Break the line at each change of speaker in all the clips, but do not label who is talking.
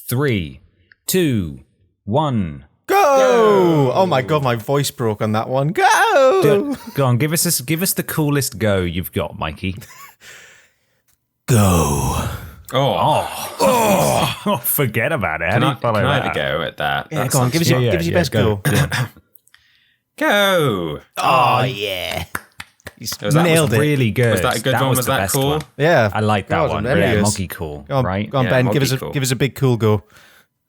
3, 2, 1.
Go! Oh my god, my voice broke on that one. Go!
Go on, give us the coolest go you've got, Mikey.
Go.
Oh, forget about it.
Can I have a go at that?
Yeah, go on, give us your best go.
Go!
Oh, yeah.
Nailed it. Really good.
Was that a good one? Was that cool?
One.
Yeah.
I like that one. Yeah, moggy cool.
Go on,
right?
Go on,
Yeah,
Ben. Give us a big cool go.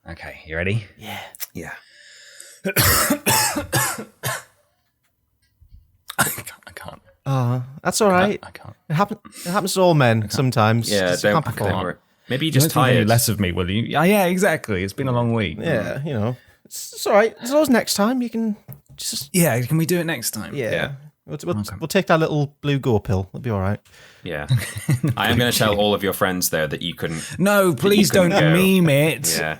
Okay, you ready?
Yeah.
I can't.
That's all right.
I can't.
It happens to all men sometimes.
Yeah,
Just can't perform.
don't worry. Maybe you're
You
just
don't think any
tired.
less of me, will you? Yeah, exactly. It's been a long week.
Yeah, it's all right. As long as next time you can just
Yeah, can we do it next time?
Yeah.
We'll take that little blue go pill. It'll be all right.
Yeah. I am going to tell all of your friends, though, that you couldn't...
No, please don't
go.
meme it.
Yeah.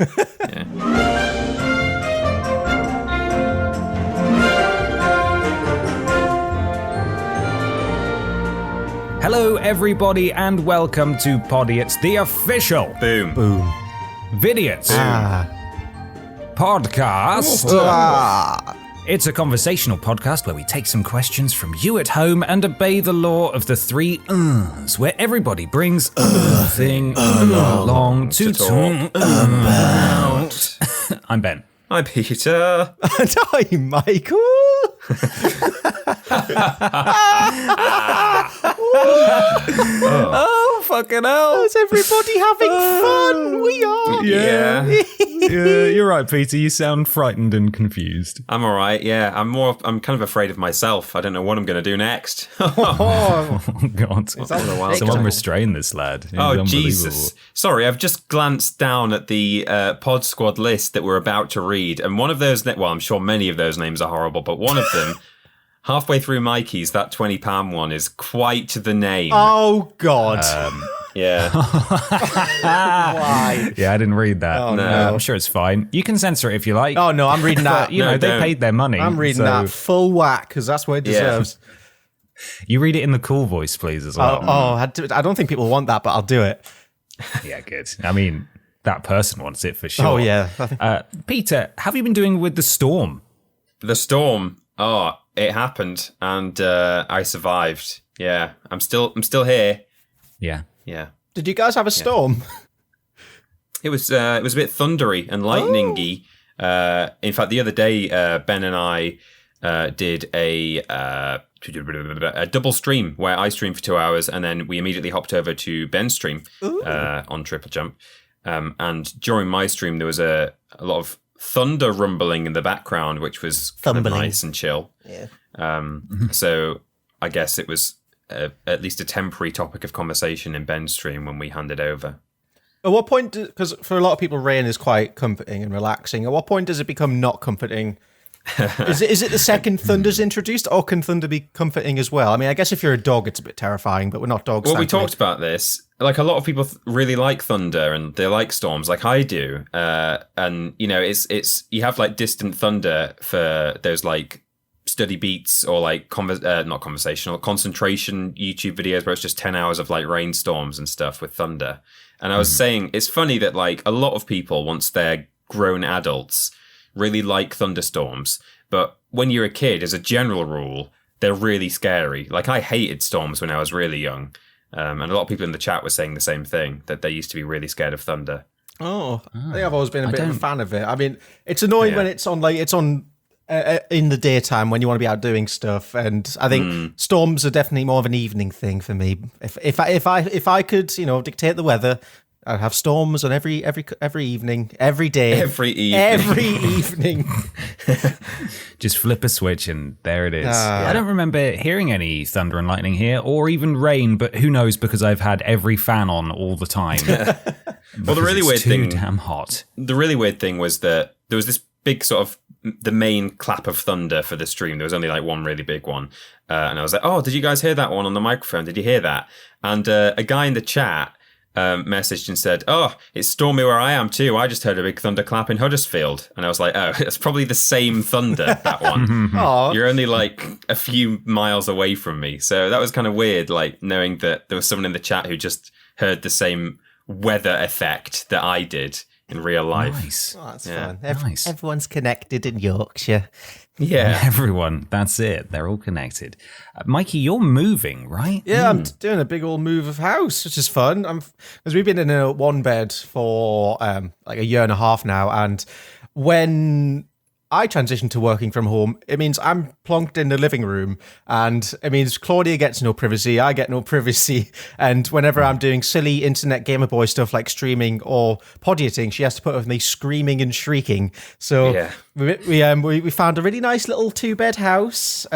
Hello, everybody, and welcome to Podiots, the official
Boom.
Vidiots podcast. It's a conversational podcast where we take some questions from you at home and obey the law of the three uhs, where everybody brings a thing along to talk about. I'm Ben.
Hi, Peter.
And I'm Michael.
Oh, fucking hell.
Is everybody having fun? We are.
Yeah.
Yeah, you're right, Peter. You sound frightened and confused.
I'm all right, yeah. I'm kind of afraid of myself. I don't know what I'm going to do next.
Oh,
Oh, God. Someone restrain this lad. He's
Oh,
unbelievable.
Jesus. Sorry, I've just glanced down at the Pod Squad list that we're about to read, and one of those, well, I'm sure many of those names are horrible, but one of them, halfway through Mikey's, that 20 pound one is quite the name.
oh God.
Yeah.
Why?
Yeah, I didn't read that.
Oh, no.
I'm sure it's fine. You can censor it if you like.
Oh, no, I'm reading that.
But, you know, they
don't.
paid their money.
I'm reading
so
that full whack because that's what it deserves.
You read it in the cool voice, please, as well.
I don't think people want that, but I'll do it.
Yeah, good. I mean, that person wants it for sure.
Oh, yeah.
Peter, how have you been doing with the storm?
The storm. Oh, it happened, and I survived. Yeah. I'm still here.
Yeah.
Yeah.
Did you guys have a storm?
It was a bit thundery and lightningy. In fact, the other day, Ben and I did a double stream where I streamed for 2 hours, and then we immediately hopped over to Ben's stream on Triple Jump. And during my stream, there was a lot of thunder rumbling in the background, which was kind of nice and chill.
Yeah.
So I guess it was at least a temporary topic of conversation in Ben's stream when we handed over.
At what point, because for a lot of people, rain is quite comforting and relaxing. At what point does it become not comforting? Is it the second thunder's introduced, or can thunder be comforting as well? I mean, I guess if you're a dog, it's a bit terrifying, but we're not dogs.
Well, we
thankfully.
talked about this. Like, a lot of people really like thunder and they like storms, like I do. And you know, it's you have like distant thunder for those like study beats or like not conversational, concentration YouTube videos where it's just 10 hours of like rainstorms and stuff with thunder. And I was saying, it's funny that like a lot of people, once they're grown adults, really like thunderstorms. But when you're a kid, as a general rule, they're really scary. Like, I hated storms when I was really young. And a lot of people in the chat were saying the same thing, that they used to be really scared of thunder.
Oh, I think I've always been a bit of a fan of it. I mean, it's annoying when it's on in the daytime when you want to be out doing stuff, and I think storms are definitely more of an evening thing for me. If I could, dictate the weather, I'd have storms on every evening, every day,
every evening.
Just flip a switch and there it is. I don't remember hearing any thunder and lightning here, or even rain, but who knows, because I've had every fan on all the time.
Well, the really weird thing,
damn hot.
The really weird thing was that there was this big sort of the main clap of thunder for the stream. There was only like one really big one, and I was like, "Oh, did you guys hear that one on the microphone? Did you hear that?" And a guy in the chat messaged and said, "Oh, it's stormy where I am too. I just heard a big thunderclap in Huddersfield." And I was like, "Oh, it's probably the same thunder, that one. You're only like a few miles away from me." So that was kind of weird, like knowing that there was someone in the chat who just heard the same weather effect that I did in real life.
Nice.
Oh, that's
Yeah.
fun.
Nice.
Everyone's connected in Yorkshire.
Yeah.
Everyone. That's it. They're all connected. Mikey, you're moving, right?
Yeah, I'm doing a big old move of house, which is fun. Because we've been in a one bed for like a year and a half now, and when I transitioned to working from home, it means I'm plonked in the living room, and it means Claudia gets no privacy, I get no privacy, and whenever I'm doing silly internet Gamer Boy stuff like streaming or podioting, she has to put up with me screaming and shrieking. So
Yeah.
we found a really nice little 2-bed house.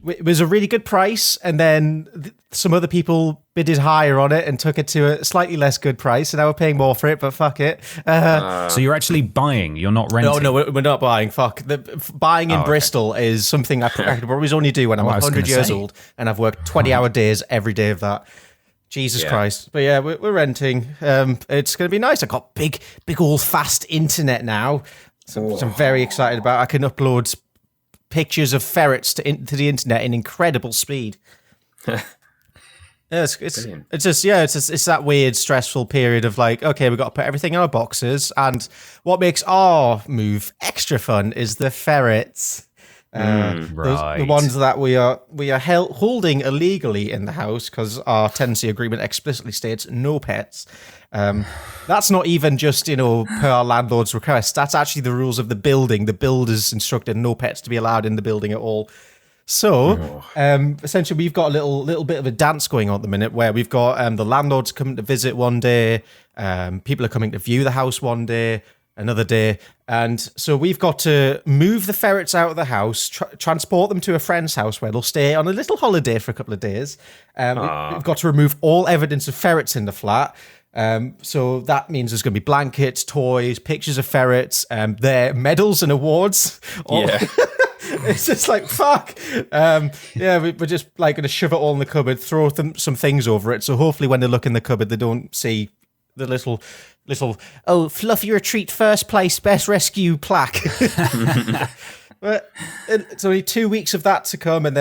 It was a really good price, and then some other people bidded higher on it and took it to a slightly less good price, and now we're paying more for it, but fuck it.
So you're actually buying, you're not renting?
No, we're not buying. Fuck. Buying in Bristol is something I could always only do when I'm 100 years old, and I've worked 20-hour days every day of that. Jesus Christ. But yeah, we're renting. It's going to be nice. I've got big old fast internet now, which I'm very excited about. I can upload pictures of ferrets to the internet in incredible speed. It's that weird, stressful period of like, okay, we've got to put everything in our boxes, and what makes our move extra fun is the ferrets. The ones that we are holding illegally in the house because our tenancy agreement explicitly states no pets. That's not even just, per our landlord's request. That's actually the rules of the building. The builders instructed no pets to be allowed in the building at all. So, essentially, we've got a little bit of a dance going on at the minute where we've got the landlords coming to visit one day, people are coming to view the house one day, another day, and so we've got to move the ferrets out of the house, transport them to a friend's house where they'll stay on a little holiday for a couple of days. We've got to remove all evidence of ferrets in the flat. So that means there's going to be blankets, toys, pictures of ferrets, their medals and awards. It's just like, fuck. We're just like going to shove it all in the cupboard, throw some things over it. So hopefully when they look in the cupboard, they don't see the little, Fluffy Retreat first place, best rescue plaque. But it's only 2 weeks of that to come, and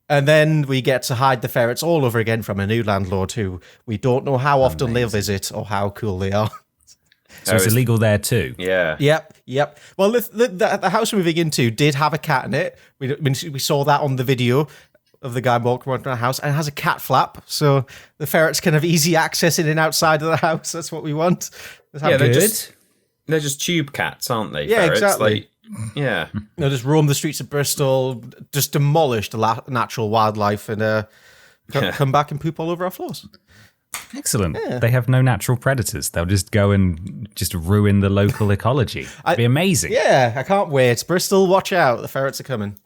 then we get to hide the ferrets all over again from a new landlord who we don't know how often they'll visit or how cool they are.
So it's illegal there too?
Yeah.
Yep. Well, the house we're moving into did have a cat in it. We saw that on the video of the guy walking around the house, and it has a cat flap, so the ferrets can have easy access in and outside of the house. That's what we want.
They're just tube cats, aren't they?
Yeah,
ferrets?
exactly.
They'll
just roam the streets of Bristol, just demolish the natural wildlife, and come back and poop all over our floors.
Excellent. Yeah. They have no natural predators. They'll just go and just ruin the local ecology. It'd be amazing.
Yeah, I can't wait. Bristol, watch out. The ferrets are coming.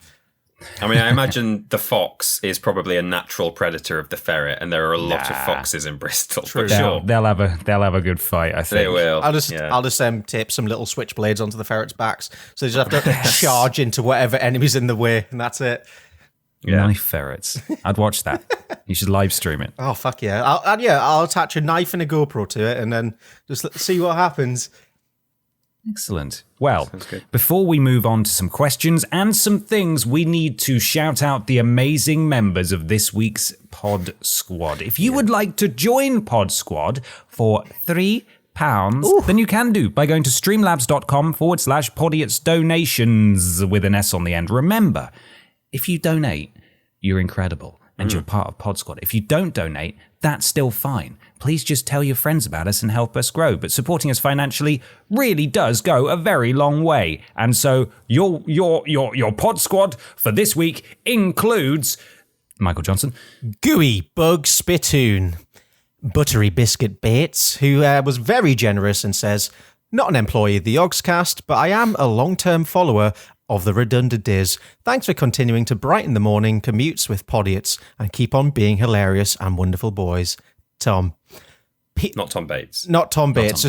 I mean, I imagine the fox is probably a natural predator of the ferret, and there are a lot of foxes in Bristol. For sure,
they'll have a good fight. I think
they will.
I'll just tape some little switchblades onto the ferrets' backs, so they just have to charge into whatever enemy's in the way, and that's it.
Yeah. Knife ferrets. I'd watch that. You should live stream it.
Oh fuck yeah! I'll attach a knife and a GoPro to it, and then just see what happens.
Excellent. Well, before we move on to some questions and some things, we need to shout out the amazing members of this week's Pod Squad. If you would like to join Pod Squad for £3, then you can do by going to streamlabs.com/Podiots donations with an S on the end. Remember, if you donate, you're incredible and you're part of Pod Squad. If you don't donate, that's still fine. Please just tell your friends about us and help us grow. But supporting us financially really does go a very long way. And so your Pod Squad for this week includes Michael Johnson,
Gooey Bug Spittoon, Buttery Biscuit Bates, who was very generous and says, not an employee of the Ogscast, but I am a long-term follower of the Redundant Days. Thanks for continuing to brighten the morning commutes with Podiots and keep on being hilarious and wonderful boys. Tom.
Not Tom Bates.
Not Tom Bates.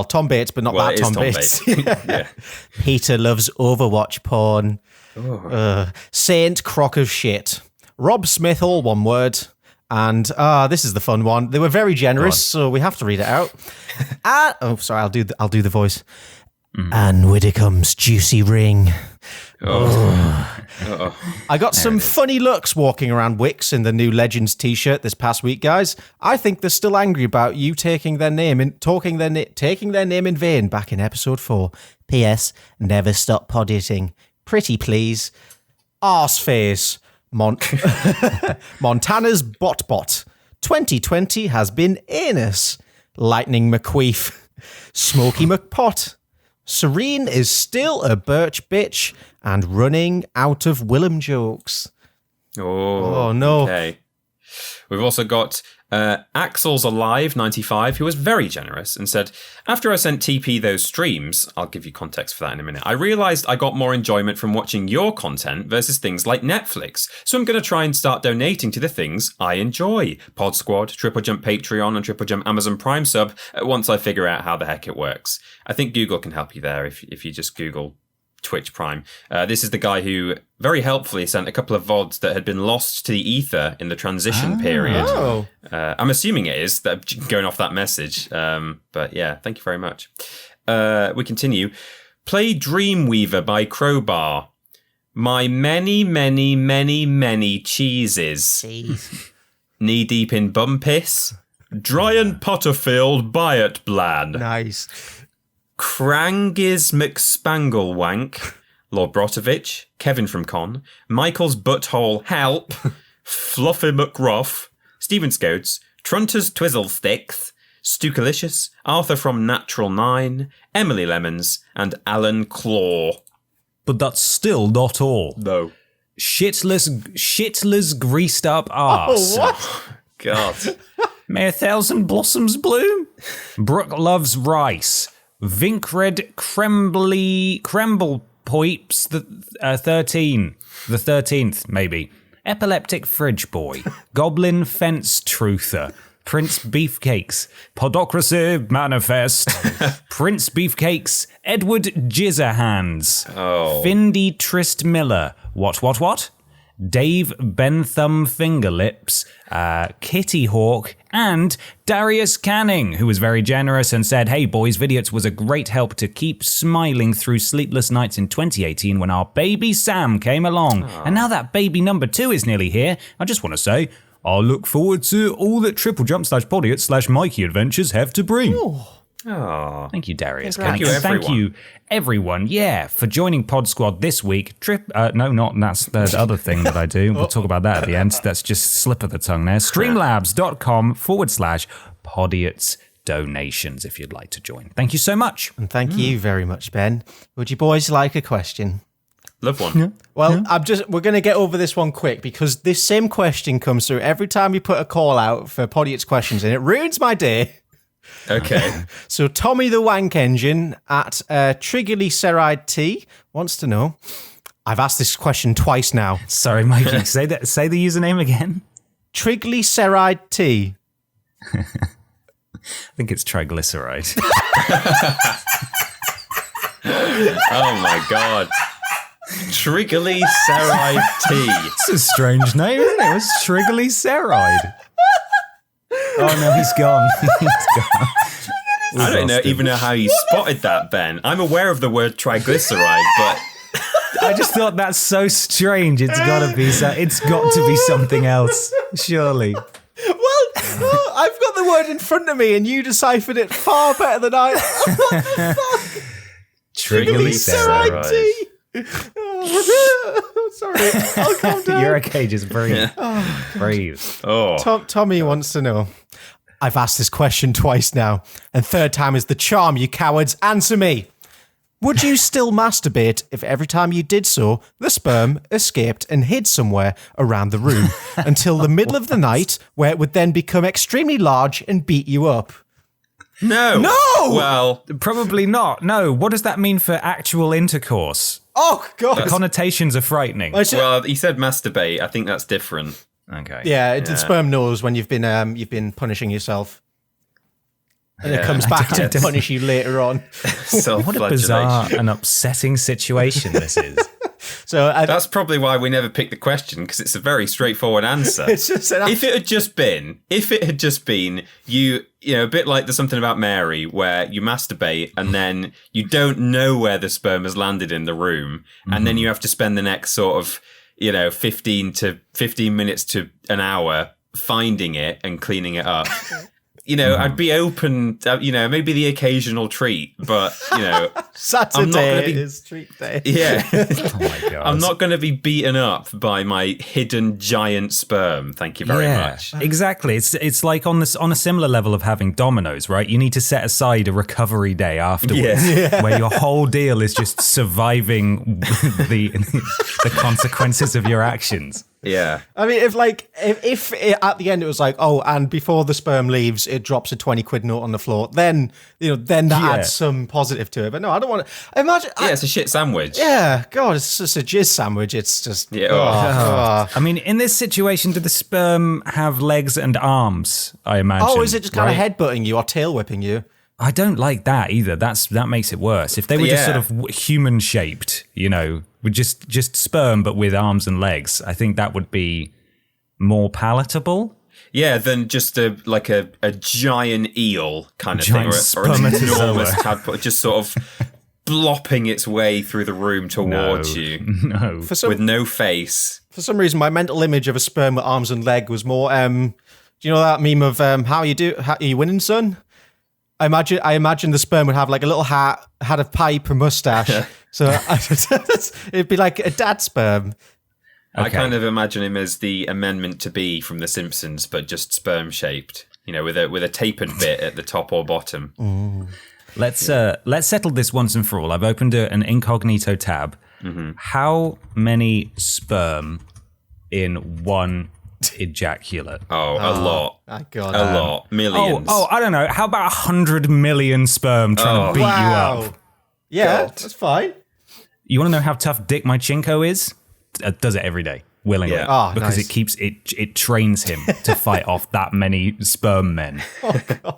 Tom Bates, but not that Tom Bates.
Yeah.
Peter loves Overwatch porn. Saint Crock of Shit. Rob Smith, all one word. And this is the fun one. They were very generous, so we have to read it out. I'll do the voice. And with it comes juicy ring.
Uh-oh.
I got some funny looks walking around Wix in the new Legends t-shirt this past week, guys. I think they're still angry about you taking their name in vain back in episode 4. P.S. Never stop podioting. Pretty please. Arseface. Montana's bot. 2020 has been anus. Lightning McQueef. Smoky McPot. Serene is still a birch bitch and running out of Willem jokes.
Oh
no.
Okay. We've also got Axel's Alive 95, who was very generous and said, after I sent TP those streams, I'll give you context for that in a minute, I realised I got more enjoyment from watching your content versus things like Netflix. So I'm going to try and start donating to the things I enjoy. Pod Squad, Triple Jump Patreon and Triple Jump Amazon Prime sub once I figure out how the heck it works. I think Google can help you there if you just Google Twitch Prime. This is the guy who very helpfully sent a couple of VODs that had been lost to the ether in the transition period.
Oh.
I'm assuming it is, that going off that message. But yeah, thank you very much. We continue. Play Dreamweaver by Crowbar. My many, many, many, many cheeses. Knee deep in bum piss. Dryan Potterfield Byet Blan.
Nice.
Krangis McSpanglewank, Lord Brotovich, Kevin from Con, Michael's Butthole Help, Fluffy McRuff, Stephen Scoats, Trunter's Twizzle Sticks, Stukalicious, Arthur from Natural 9, Emily Lemons, and Alan Claw.
But that's still not all.
No.
Shitless greased up arse.
Oh, what?
God.
May a thousand blossoms bloom. Brooke loves rice. Vinkred Kremble Poips the 13th maybe. Epileptic Fridge Boy. Goblin Fence Truther. Prince Beefcakes. Podocracy Manifest. Prince Beefcakes. Edward Jizzerhands.
Oh.
Findy Trist Miller. What? Dave Bentham Fingerlips, Kitty Hawk, and Darius Canning, who was very generous and said, hey boys, Vidiots was a great help to keep smiling through sleepless nights in 2018 when our baby Sam came along. And now that baby number 2 is nearly here, I just want to say, I look forward to all that Triple Jump / Mikey adventures have to bring.
Oh.
Thank you, Darius.
Thank you, everyone.
Thank you, everyone. Yeah, for joining Pod Squad this week. That's the other thing that I do. We'll talk about that at the end. That's just slip of the tongue there. Streamlabs.com/Podiots donations if you'd like to join. Thank you so much.
And thank you very much, Ben. Would you boys like a question?
Love one.
Well, we're going to get over this one quick because this same question comes through every time you put a call out for Podiots questions and it ruins my day.
Okay.
So Tommy the Wank Engine at Triggly Ceride T wants to know, I've asked this question twice now.
Sorry, Mikey, say the username again.
Triggly Ceride T.
I think it's triglyceride.
Oh my God. Triggly Ceride T.
It's a strange name, isn't it? It was Triggly Ceride. Oh no, he's gone.
I don't even know how you spotted that, Ben. I'm aware of the word triglyceride, but
I just thought that's so strange. It's got to be something else, surely.
Well, I've got the word in front of me and you deciphered it far better than I. What the fuck?
Triggly Ceride
T. Sorry, I'll calm down.
You're okay, just breathe. Breathe.
oh,
Tommy wants to know. I've asked this question twice now, and third time is the charm, you cowards. Answer me. Would you still masturbate if every time you did so, the sperm escaped and hid somewhere around the room until the middle of the night, where it would then become extremely large and beat you up?
no. Well,
Probably not. No. What does that mean for actual intercourse?
Oh, God.
The connotations are frightening.
well, he said masturbate. I think that's different.
Okay.
Yeah, the sperm knows when you've been punishing yourself. And it comes back to punish you later on.
What a bizarre and upsetting situation this is.
So
that's probably why we never picked the question, because it's a very straightforward answer.
It's just
if it had just been you know, a bit like there's something about Mary where you masturbate and then you don't know where the sperm has landed in the room, and then you have to spend the next sort of, you know, 15 minutes to an hour finding it and cleaning it up. You know, I'd be open, you know, maybe the occasional treat, but, you know,
Saturday is treat day.
Yeah.
Oh my God.
I'm not going to be beaten up by my hidden giant sperm. Thank you very much.
Exactly. It's like on a similar level of having dominoes, right? You need to set aside a recovery day afterwards where your whole deal is just surviving the consequences of your actions.
Yeah.
I mean, if at the end it was like, oh, and before the sperm leaves, it drops a 20 quid note on the floor, then, you know, then that adds some positive to it. But no, I don't want to imagine.
Yeah, it's a shit sandwich.
Yeah, God, it's just a jizz sandwich. It's just.
Yeah.
I mean, in this situation, do the sperm have legs and arms? I imagine.
Oh, is it just kind of headbutting you or tail whipping you?
I don't like that either. That makes it worse. If they were just sort of human shaped, you know, with just sperm but with arms and legs, I think that would be more palatable.
Yeah, than just a giant eel kind of thing, or an enormous tadpole, just sort of blopping its way through the room towards you.
No,
with no face.
For some reason, my mental image of a sperm with arms and leg was more. Do you know that meme of how are you winning, son? I imagine the sperm would have like a little hat, had a pipe, a mustache. So it'd be like a dad sperm.
Okay. I kind of imagine him as the amendment to be from The Simpsons, but just sperm shaped. You know, with a tapered bit at the top or bottom.
Mm.
Let's settle this once and for all. I've opened an incognito tab. Mm-hmm. How many sperm in one ejaculate?
A lot.
My God.
A lot. Millions.
I don't know. How about 100 million sperm trying to beat you up?
Yeah, that's fine.
You want to know how tough Dick My Chinko is? Does it every day, willingly.
Yeah.
Because
nice.
it trains him to fight off that many sperm men.
Oh, God.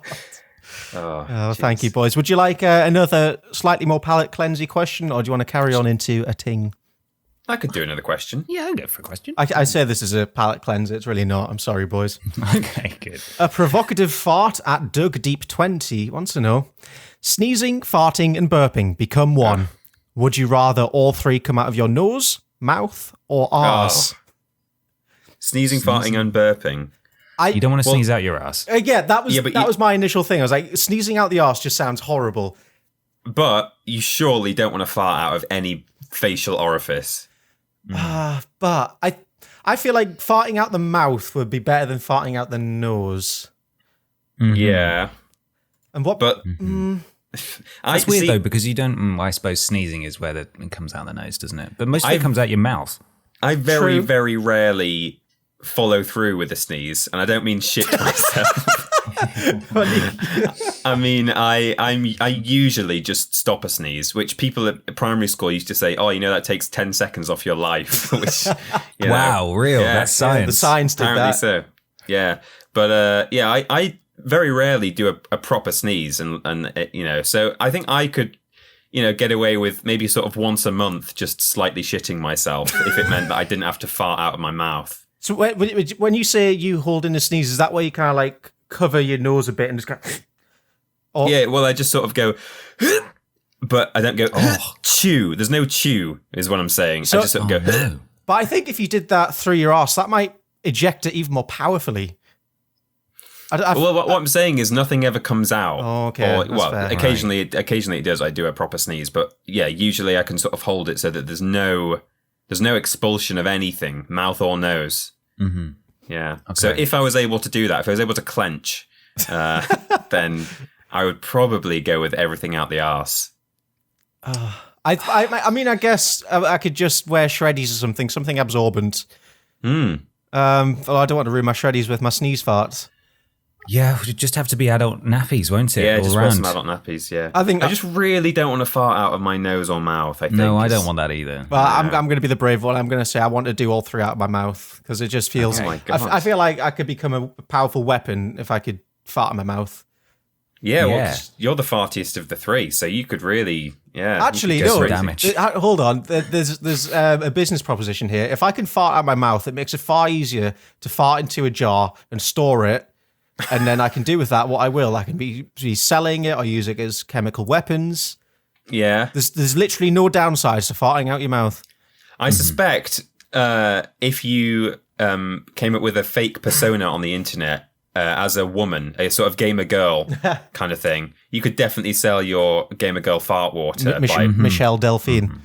Oh, thank you, boys. Would you like another slightly more palate cleansing question, or do you want to carry on into a ting?
I could do another question.
Yeah, I'll go for a question.
I say this is a palate cleanser. It's really not. I'm sorry, boys.
Okay, good.
A provocative fart at DougDeep20 wants to know, sneezing, farting, and burping become one. Would you rather all three come out of your nose, mouth, or arse?
Sneezing, farting, and burping.
You don't want to sneeze out your ass.
Yeah, that was my initial thing. I was like, sneezing out the arse just sounds horrible.
But you surely don't want to fart out of any facial orifice.
But I feel like farting out the mouth would be better than farting out the nose.
Mm-hmm. Yeah.
And what?
But
it's weird though, because you don't. I suppose sneezing is where it comes out the nose, doesn't it? But most of it comes out your mouth.
I very rarely follow through with a sneeze, and I don't mean shit myself. I mean, I usually just stop a sneeze, which people at primary school used to say, "Oh, you know that takes 10 seconds off your life." Which,
wow, real? Yeah, that's science.
The science did
apparently
that.
So, yeah, but I very rarely do a proper sneeze, and you know, so I think I could, you know, get away with maybe sort of once a month just slightly shitting myself if it meant that I didn't have to fart out of my mouth.
So when you say you hold in a sneeze, is that where you kind of like cover your nose a bit and just go?
Yeah, well, I just sort of go, but I don't go chew. There's no chew, is what I'm saying. So, I just sort of go.
No. But I think if you did that through your arse, that might eject it even more powerfully.
Well, what I'm saying is nothing ever comes out.
Oh, okay.
Occasionally it does. I do a proper sneeze, but yeah, usually I can sort of hold it so that there's no expulsion of anything, mouth or nose.
Mm-hmm.
Yeah. Okay. So if I was able to do that, if I was able to clench, then I would probably go with everything out the arse.
I mean, I guess I could just wear shreddies or something absorbent. Well, I don't want to ruin my shreddies with my sneeze farts.
Yeah, it would just have to be adult nappies, won't it?
Yeah, just wear some adult nappies, yeah. I just really don't want to fart out of my nose or mouth, I think.
No, I don't want that either.
Well, I'm going to be the brave one. I'm going to say I want to do all three out of my mouth, because it just feels... I feel like I could become a powerful weapon if I could fart in my mouth.
Yeah, well, you're the fartiest of the three, so you could really,
Actually, no. Hold on. There's a business proposition here. If I can fart out my mouth, it makes it far easier to fart into a jar and store it, and then I can do with that what I will. I can be selling it or use it as chemical weapons.
Yeah.
There's literally no downsides to farting out your mouth.
I suspect if you came up with a fake persona on the internet, as a woman, a sort of gamer girl kind of thing, you could definitely sell your gamer girl fart water by
Michelle Delphine.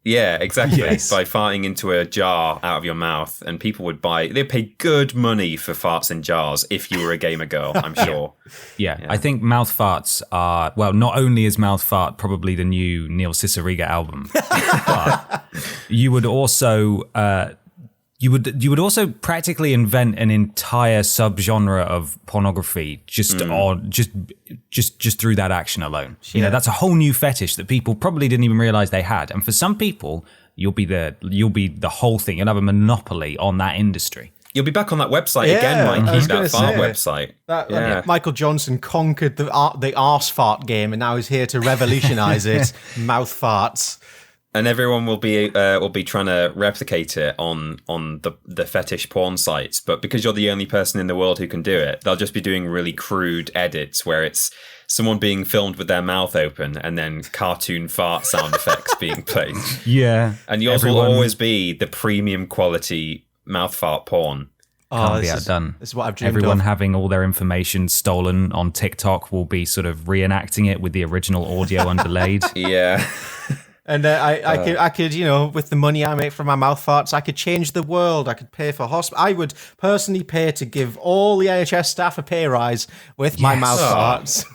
Yeah, exactly. Yes. By farting into a jar out of your mouth, and people would they'd pay good money for farts in jars if you were a gamer girl, I'm sure.
Yeah, I think mouth farts are, well, not only is mouth fart probably the new Neil Cicierega album, but you would also You would also practically invent an entire subgenre of pornography just through that action alone. Yeah. You know, that's a whole new fetish that people probably didn't even realize they had. And for some people, you'll be the whole thing. You'll have a monopoly on that industry.
You'll be back on that website again, Mikey. That fart website.
Michael Johnson conquered the arse fart game, and now he's here to revolutionize it. Mouth farts.
And everyone will be trying to replicate it on the fetish porn sites, but because you're the only person in the world who can do it, they'll just be doing really crude edits where it's someone being filmed with their mouth open and then cartoon fart sound effects being played.
Yeah,
and yours will always be the premium quality mouth fart porn.
Can't be outdone.
This is what I've dreamed
Everyone
of.
having all their information stolen on TikTok will be sort of reenacting it with the original audio underlaid.
Yeah.
And I could, you know, with the money I make from my mouth farts, I could change the world. I could pay for I would personally pay to give all the NHS staff a pay rise with my mouth farts.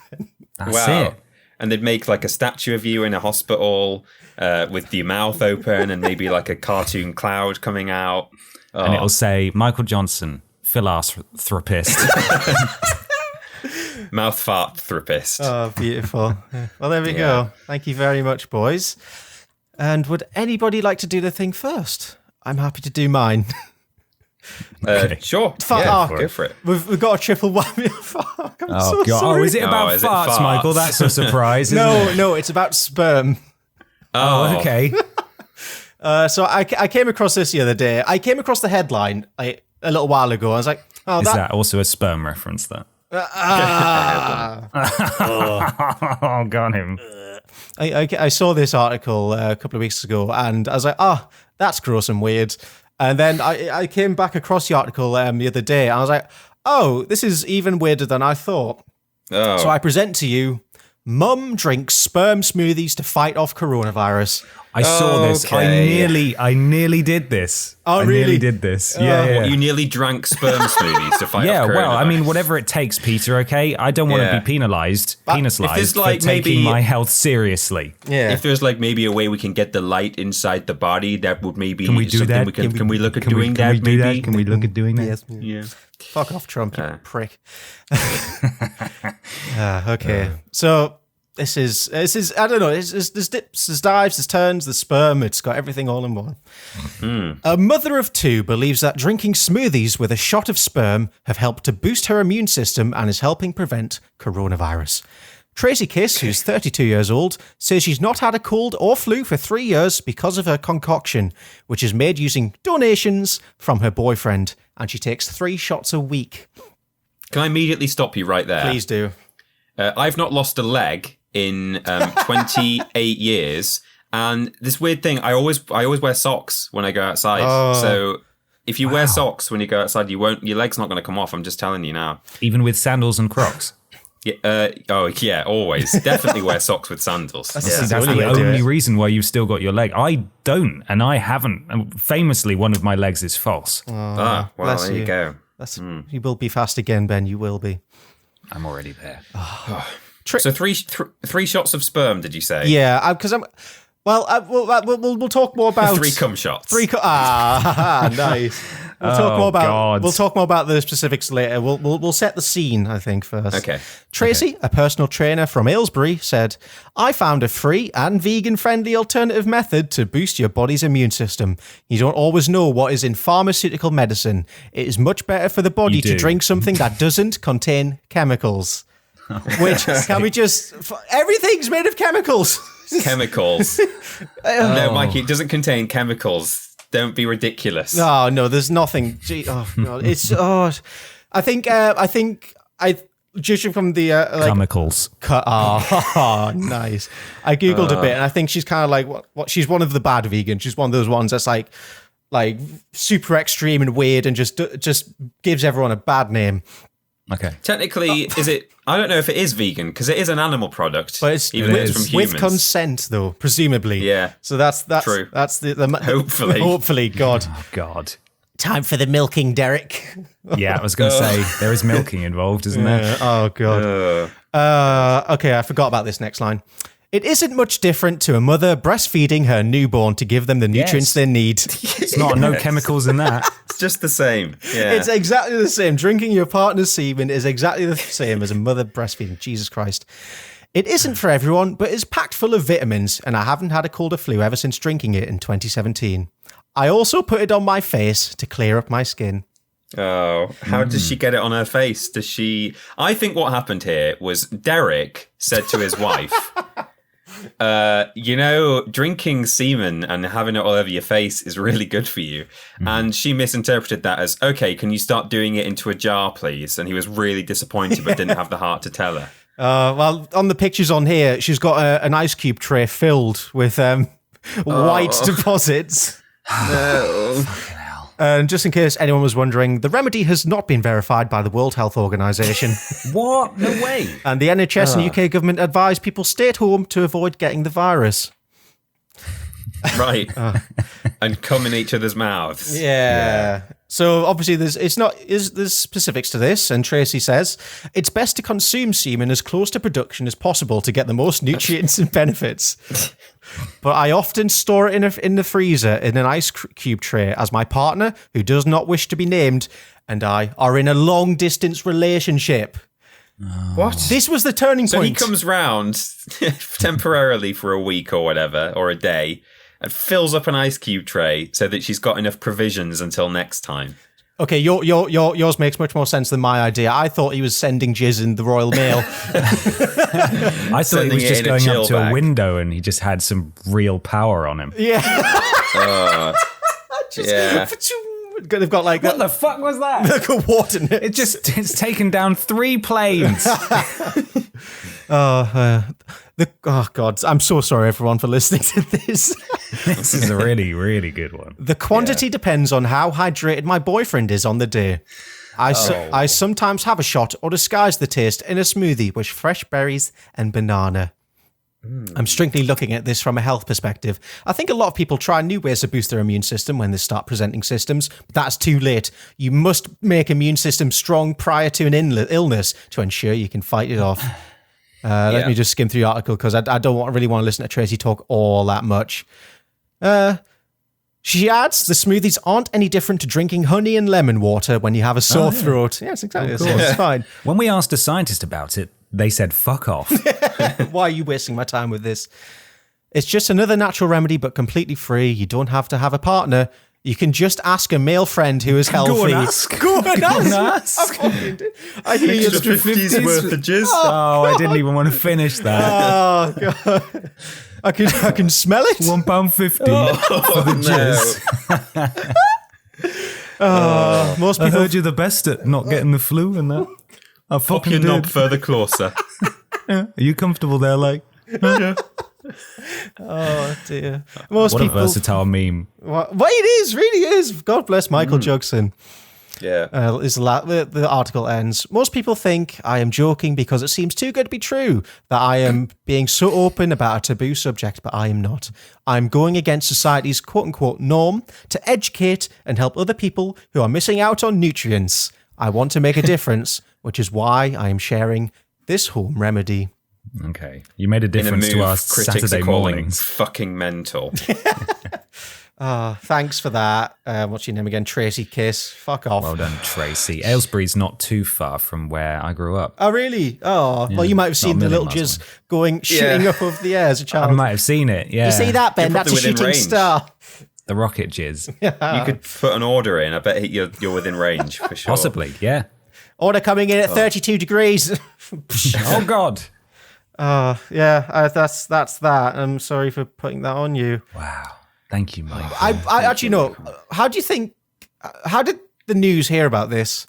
That's it.
And they'd make like a statue of you in a hospital with your mouth open and maybe like a cartoon cloud coming out. Oh.
And it'll say, Michael Johnson, philanthropist.
Mouth fart therapist.
Oh, beautiful. Well, there we go. Thank you very much, boys. And would anybody like to do the thing first? I'm happy to do mine.
Okay. Sure. Go for it.
We've got a triple whammy. Fuck, I'm so sorry.
Oh, is it about farts, Michael? That's a surprise, isn't it?
No, it's about sperm.
Oh, okay.
So I came across this the other day. I came across the headline a little while ago. I was like, oh,
is that also a sperm reference, that? Oh, got him.
I saw this article a couple of weeks ago, and I was like, that's gross and weird. And then I came back across the article the other day, and I was like, this is even weirder than I thought.
Oh.
So I present to you, Mum drinks sperm smoothies to fight off coronavirus.
I saw this. Okay. I nearly did this.
Oh,
really? I nearly did this. Yeah.
What, you nearly drank sperm smoothies to fight off coronavirus?
Yeah, well, I mean, whatever it takes, Peter, okay? I don't want to be penalised for taking my health seriously.
Yeah. If there's like maybe a way we can get the light inside the body, that would maybe
can we do that?
Can we look at doing that? Maybe?
Can we look at doing that?
Yes. Yeah. Fuck off, Trump, you prick. Okay. So... This is I don't know, there's dips, there's dives, there's turns, there's sperm, it's got everything all in one. A mother of two believes that drinking smoothies with a shot of sperm have helped to boost her immune system and is helping prevent coronavirus. Tracy Kiss, who's 32 years old, says she's not had a cold or flu for 3 years because of her concoction, which is made using donations from her boyfriend, and she takes 3 shots a week.
Can I immediately stop you right there?
Please do.
I've not lost a leg in 28 years, and this weird thing, I always wear socks when I go outside. So if you wear socks when you go outside, your leg's not going to come off. I'm just telling you now.
Even with sandals and Crocs.
Yeah. Always, definitely wear socks with sandals.
That's the only reason why you've still got your leg. I don't, and I haven't. And famously, one of my legs is false.
Well, there you go.
You will be fast again, Ben. You will be.
I'm already there.
So three shots of sperm, did you say?
Yeah, because I'm. Well, we'll talk more about
3 cum shots.
Nice. We'll talk more about the specifics later. We'll set the scene, I think, first.
Okay.
Tracy, a personal trainer from Aylesbury, said, "I found a free and vegan-friendly alternative method to boost your body's immune system. You don't always know what is in pharmaceutical medicine. It is much better for the body to drink something that doesn't contain chemicals." Which, can we just... Everything's made of chemicals.
Chemicals. No, Mikey, it doesn't contain chemicals. Don't be ridiculous.
No, there's nothing. Gee, oh, God. It's... I think judging from the
chemicals.
Nice. I googled a bit, and I think she's kind of like what she's one of the bad vegans. She's one of those ones that's like super extreme and weird, and just gives everyone a bad name.
Okay.
Technically, is it? I don't know if it is vegan because it is an animal product,
but it's
even though it's from humans.
With consent, though, presumably.
Yeah.
So that's
true.
That's the
hopefully.
God.
Oh, God.
Time for the milking, Derek.
Yeah, I was going to say, there is milking involved, isn't there?
Oh, God. Okay, I forgot about this next line. It isn't much different to a mother breastfeeding her newborn to give them the nutrients they need.
It's not no chemicals in that.
It's just the same. Yeah.
It's exactly the same. Drinking your partner's semen is exactly the same as a mother breastfeeding. Jesus Christ. It isn't for everyone, but is packed full of vitamins, and I haven't had a cold or flu ever since drinking it in 2017. I also put it on my face to clear up my skin.
Oh, how does she get it on her face? Does she... I think what happened here was Derek said to his wife, drinking semen and having it all over your face is really good for you. And she misinterpreted that as, okay, can you start doing it into a jar, please? And he was really disappointed, but didn't have the heart to tell her.
Well, on the pictures on here, she's got an ice cube tray filled with white deposits. And just in case anyone was wondering, the remedy has not been verified by the World Health Organization.
What? No way.
And the NHS and UK government advise people stay at home to avoid getting the virus.
Right. And come in each other's mouths.
Yeah. So obviously there's specifics to this, and Tracy says it's best to consume semen as close to production as possible to get the most nutrients and benefits. But I often store it in the freezer in an ice cube tray, as my partner, who does not wish to be named, and I are in a long distance relationship.
What?
This was the turning point.
So he comes round temporarily for a week or whatever, or a day, and fills up an ice cube tray so that she's got enough provisions until next time.
Okay, yours makes much more sense than my idea. I thought he was sending jizz in the Royal Mail.
I thought he was just going up to a window and he just had some real power on him.
Yeah.
Yeah.
They've got like...
What the fuck was that?
Like a coordinate.
It's taken down 3 planes.
Oh, God. I'm so sorry, everyone, for listening to this.
This is a really, really good one.
The quantity depends on how hydrated my boyfriend is on the day. I sometimes have a shot or disguise the taste in a smoothie with fresh berries and banana. I'm strictly looking at this from a health perspective. I think a lot of people try new ways to boost their immune system when they start presenting symptoms, but that's too late. You must make immune system strong prior to an illness to ensure you can fight it off. Let me just skim through the article because I don't really want to listen to Tracy talk all that much. She adds, the smoothies aren't any different to drinking honey and lemon water when you have a sore throat. Yes, exactly. It's fine.
When we asked a scientist about it, they said, fuck off.
Why are you wasting my time with this? It's just another natural remedy, but completely free. You don't have to have a partner. You can just ask a male friend who is healthy.
Go and ask.
Go and ask. I hear you.
Extra 50s worth of jizz.
Oh, I didn't even want to finish that.
Oh, God. I can smell it.
£1.50 for the jizz.
Most
I
people
heard you're the best at not getting the flu and that. I
Pop
fucking
your
did.
knob further closer.
Are you comfortable there, like?
Oh, dear.
What a versatile meme.
Well, it is, really is. God bless Michael Jugson.
Yeah.
The article ends. Most people think I am joking because it seems too good to be true, that I am being so open about a taboo subject, but I am not. I'm going against society's quote-unquote norm to educate and help other people who are missing out on nutrients. I want to make a difference, which is why I am sharing this home remedy.
Okay. You made a difference to our Saturday mornings.
Fucking mental.
Thanks for that. What's your name again? Tracy Kiss. Fuck off.
Well done, Tracy. Aylesbury's not too far from where I grew up.
Oh, really? Oh, yeah, well, you might have seen the little jizz shooting up over the air as a child.
I might have seen it, yeah.
You see that, Ben? That's a shooting star.
The rocket jizz.
You could put an order in. I bet you're within range for sure.
Possibly, yeah.
Order coming in at 32 degrees.
Oh, God.
That's that. I'm sorry for putting that on you.
Wow. Thank you, Mike.
I actually know. How do you think? How did the news hear about this?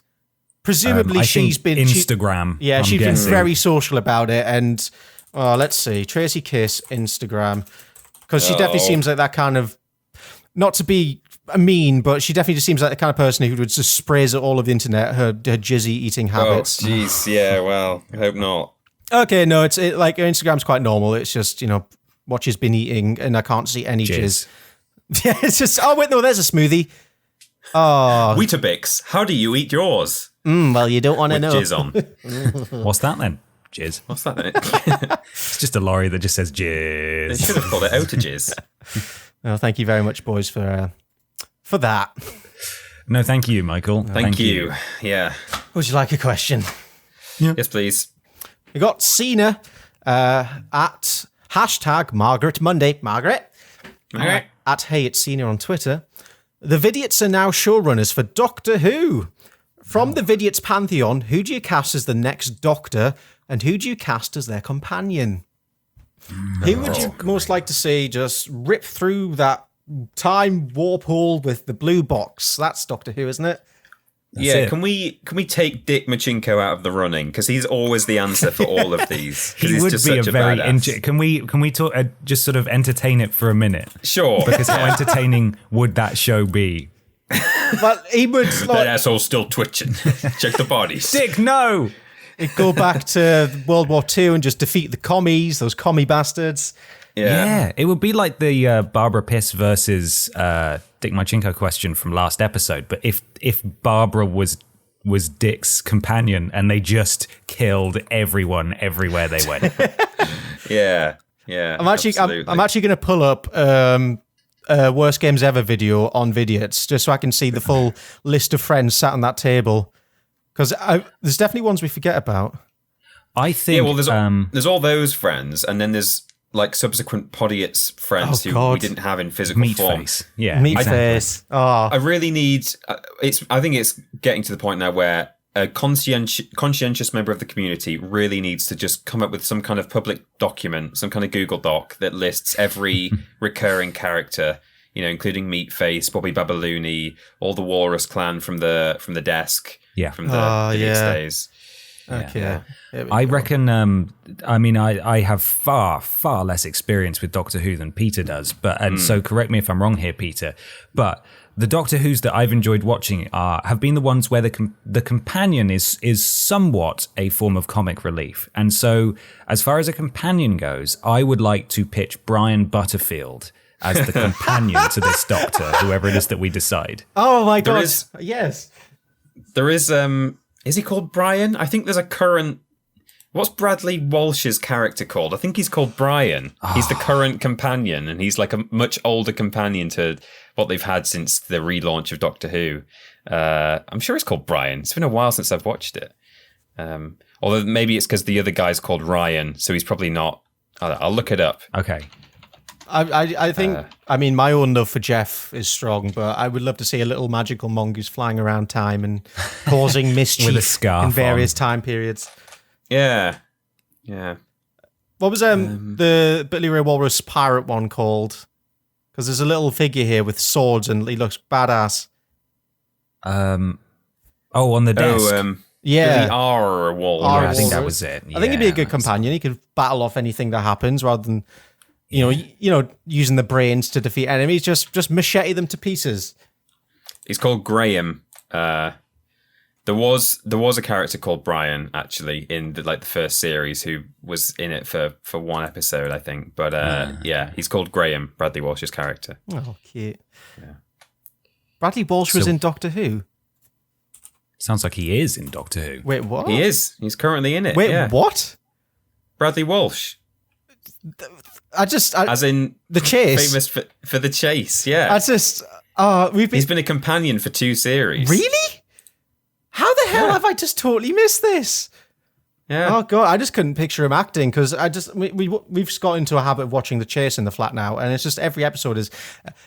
Presumably, she's been
Instagram.
She's been very social about it. And let's see, Tracy Kiss Instagram, because she definitely seems like that kind of, not to be mean, but she definitely just seems like the kind of person who would just sprays at all of the internet her jizzy eating habits.
Oh, jeez. Yeah. Well, I hope not.
Okay, no, it's like her Instagram's quite normal. It's just what she's been eating, and I can't see any jizz. Yeah, it's just, oh wait, no, there's a smoothie. Oh,
Weetabix, how do you eat yours?
Well, you don't want to know.
Jizz on.
What's that then? Jizz.
What's that then?
It's just a lorry that just says jizz.
They should have called it outages.
Well, thank you very much, boys, for that.
No, thank you, Michael.
Thank you. Yeah.
Would you like a question?
Yes, please.
We got Cena at hashtag Margaret Monday. Margaret.
Okay.
At Hey It's Cena on Twitter. The Vidiots are now showrunners for Doctor Who. From the Vidiots pantheon, who do you cast as the next Doctor, and who do you cast as their companion? Who would you most like to see just rip through that time warp hole with the blue box? That's Doctor Who, isn't it?
That's Can we take Dick Machinko out of the running, because he's always the answer for all of these?
He would be a very can we talk just sort of entertain it for a minute?
Sure.
Because how entertaining would that show be?
But he would
that asshole's still twitching. Check the bodies.
Dick, no.
He'd go back to World War II and just defeat the commies, those commie bastards.
Yeah, it would be like the Barbara Piss versus Dick Machinko question from last episode. But if Barbara was Dick's companion and they just killed everyone everywhere they went.
Yeah.
I'm actually going to pull up Worst Games Ever video on Vidiots just so I can see the full list of friends sat on that table, because there's definitely ones we forget about.
I think.
Yeah, well, there's all those friends, and then there's like subsequent Podiots friends who we didn't have in physical form.
Meatface. Yeah,
Meatface.
I really need. I think it's getting to the point now where a conscientious member of the community really needs to just come up with some kind of public document, some kind of Google Doc that lists every recurring character, including Meatface, Bobby Babalooni, all the Walrus clan from the desk, from the Vidiots days.
Okay.
Yeah. I reckon, I have far, far less experience with Doctor Who than Peter does, so correct me if I'm wrong here, Peter, but the Doctor Who's that I've enjoyed watching have been the ones where the companion is somewhat a form of comic relief. And so as far as a companion goes, I would like to pitch Brian Butterfield as the companion to this Doctor, whoever it is that we decide.
Oh my God. Yes.
There is he called Brian? I think there's a current... What's Bradley Walsh's character called? I think he's called Brian. He's the current companion, and he's like a much older companion to what they've had since the relaunch of Doctor Who. I'm sure it's called Brian. It's been a while since I've watched it. Although maybe it's because the other guy's called Ryan, so he's probably not... I'll look it up.
Okay.
I think, my own love for Jeff is strong, but I would love to see a little magical mongoose flying around time and causing mischief
with a scarf
in various time periods.
Yeah.
What was the Billy Ray Walrus pirate one called? Because there's a little figure here with swords and he looks badass.
On the desk.
Billy R. Walrus.
I think that was it.
I think he'd be a good companion. He could battle off anything that happens rather than... using the brains to defeat enemies, just machete them to pieces.
He's called Graham. There was a character called Brian actually in the first series who was in it for one episode, I think. But he's called Graham, Bradley Walsh's character.
Oh, cute. Yeah. Bradley Walsh was in Doctor Who.
Sounds like he is in Doctor Who.
Wait, what?
He is. He's currently in it.
Wait, what?
Bradley Walsh.
As
in
The Chase,
famous for The Chase, yeah.
He's
been a companion for 2 series.
Really? How the hell have I just totally missed this?
Yeah.
Oh god, I just couldn't picture him acting because we've just got into a habit of watching The Chase in the flat now, and it's just every episode is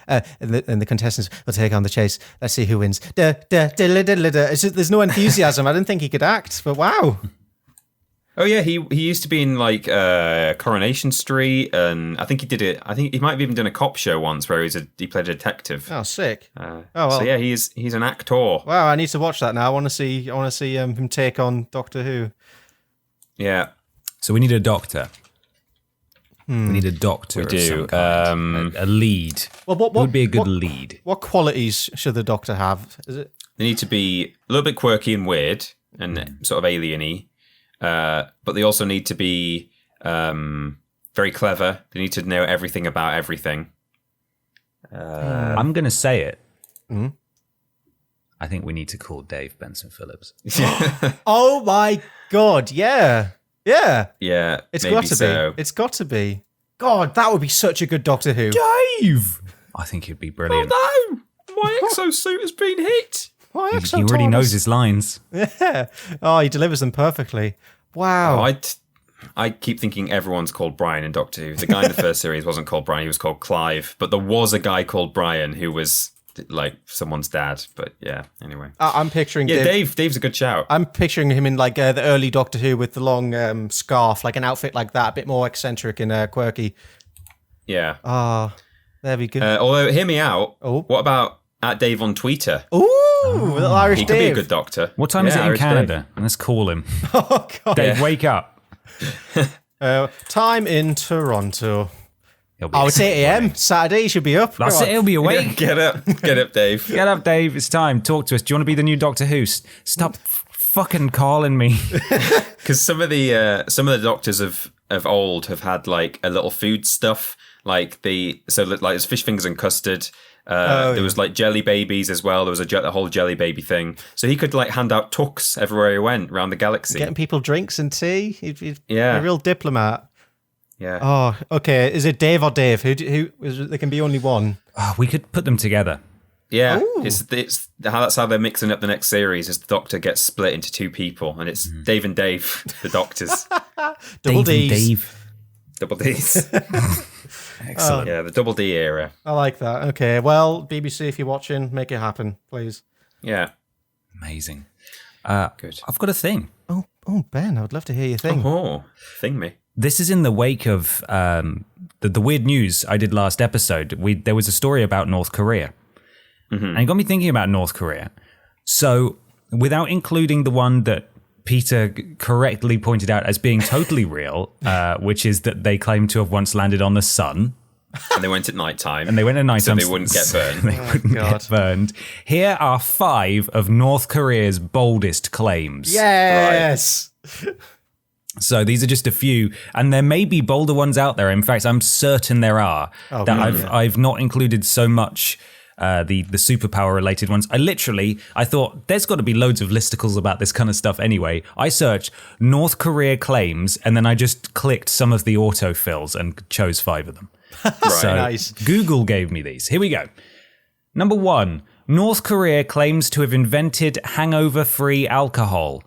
and the contestants will take on the chase. Let's see who wins. It's just, there's no enthusiasm. I didn't think he could act, but wow.
Oh yeah, he used to be in like Coronation Street, and I think he did it. I think he might have even done a cop show once where he played a detective.
Oh, sick.
So yeah, he's an actor.
Wow, I need to watch that now. I want to see him take on Doctor Who.
Yeah.
So we need a doctor. We need a doctor.
We do.
Some kind. A lead.
Well, what
would be a good lead?
What qualities should the doctor have? Is it?
They need to be a little bit quirky and weird and sort of alien-y. But they also need to be very clever. They need to know everything about everything.
I'm going to say it. Mm-hmm. I think we need to call Dave Benson Phillips.
Oh my God! Yeah. It's got to be. It's got to be. God, that would be such a good Doctor Who.
Dave. I think he'd be brilliant.
Oh no! My exosuit has been hit.
He already knows his lines.
Yeah. Oh, he delivers them perfectly. Wow.
Oh, I keep thinking everyone's called Brian in Doctor Who. The guy in the first series wasn't called Brian; he was called Clive. But there was a guy called Brian who was like someone's dad. But yeah, anyway.
I'm picturing.
Yeah, Dave's a good shout.
I'm picturing him in like the early Doctor Who with the long scarf, like an outfit like that, a bit more eccentric and quirky.
Yeah.
There we go.
Although, hear me out.
Oh.
What about @Dave on Twitter?
Ooh, little Irish
He
Dave.
could be a good doctor.
What time is it in
Irish
Canada?
Dave.
Let's call him.
Oh God.
Dave, wake up.
Time in Toronto.
It's
8 a.m. Saturday. You should be up.
That's it. He'll be awake.
Get up, Dave.
Get up, Dave. It's time. Talk to us. Do you want to be the new Doctor Who? Stop fucking calling me.
Because some of the doctors of old have had like a little food stuff, like there's fish fingers and custard. There was like jelly babies as well. There was a whole jelly baby thing. So he could like hand out tucks everywhere he went around the galaxy,
getting people drinks and tea. He's
a
real diplomat.
Yeah.
Oh, okay. Is it Dave or Dave? Who there can be only one.
Oh, we could put them together.
Yeah, it's that's how they're mixing up the next series. Is the Doctor gets split into two people, and it's Dave and Dave, the Doctors.
Double
Dave
D's.
and Dave.
Double D's.
Excellent.
Yeah, the Double D era.
I like that. Okay, well, BBC, if you're watching, make it happen, please.
Yeah.
Amazing.
Good.
I've got a thing.
Oh, Ben, I would love to hear your thing.
Oh, thing me.
This is in the wake of the weird news I did last episode. There was a story about North Korea. Mm-hmm. And it got me thinking about North Korea. So without including the one that Peter correctly pointed out as being totally real, which is that they claim to have once landed on the sun.
And they went at nighttime.
So
they wouldn't get burned.
They wouldn't get burned. Here are 5 of North Korea's boldest claims.
Yes!
Right.
So these are just a few, and there may be bolder ones out there. In fact, I'm certain there are. I've not included so much the superpower related ones. I thought there's got to be loads of listicles about this kind of stuff anyway. I searched North Korea claims, and then I just clicked some of the autofills and chose 5 of them.
Right.
So
Nice.
Google gave me these. Here we go. Number 1, North Korea claims to have invented hangover-free alcohol.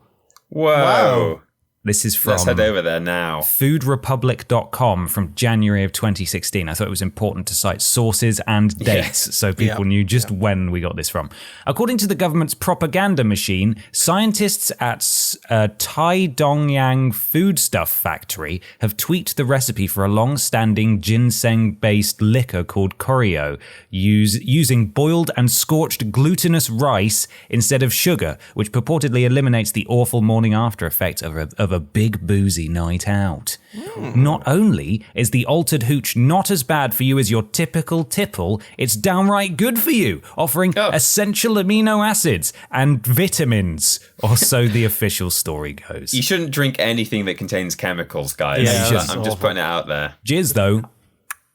Whoa.
Wow.
This is from
Let's head over there now.
foodrepublic.com from January of 2016. I thought it was important to cite sources and dates so people knew just when we got this from. According to the government's propaganda machine, scientists at Taedongyang Foodstuff Factory have tweaked the recipe for a long-standing ginseng-based liquor called Koryo, using boiled and scorched glutinous rice instead of sugar, which purportedly eliminates the awful morning after effect of a big boozy night out. Not only is the altered hooch not as bad for you as your typical tipple, it's downright good for you, offering essential amino acids and vitamins, or so the official story goes.
You shouldn't drink anything that contains chemicals, guys.
Yeah,
I'm just putting it out there.
Jizz, though.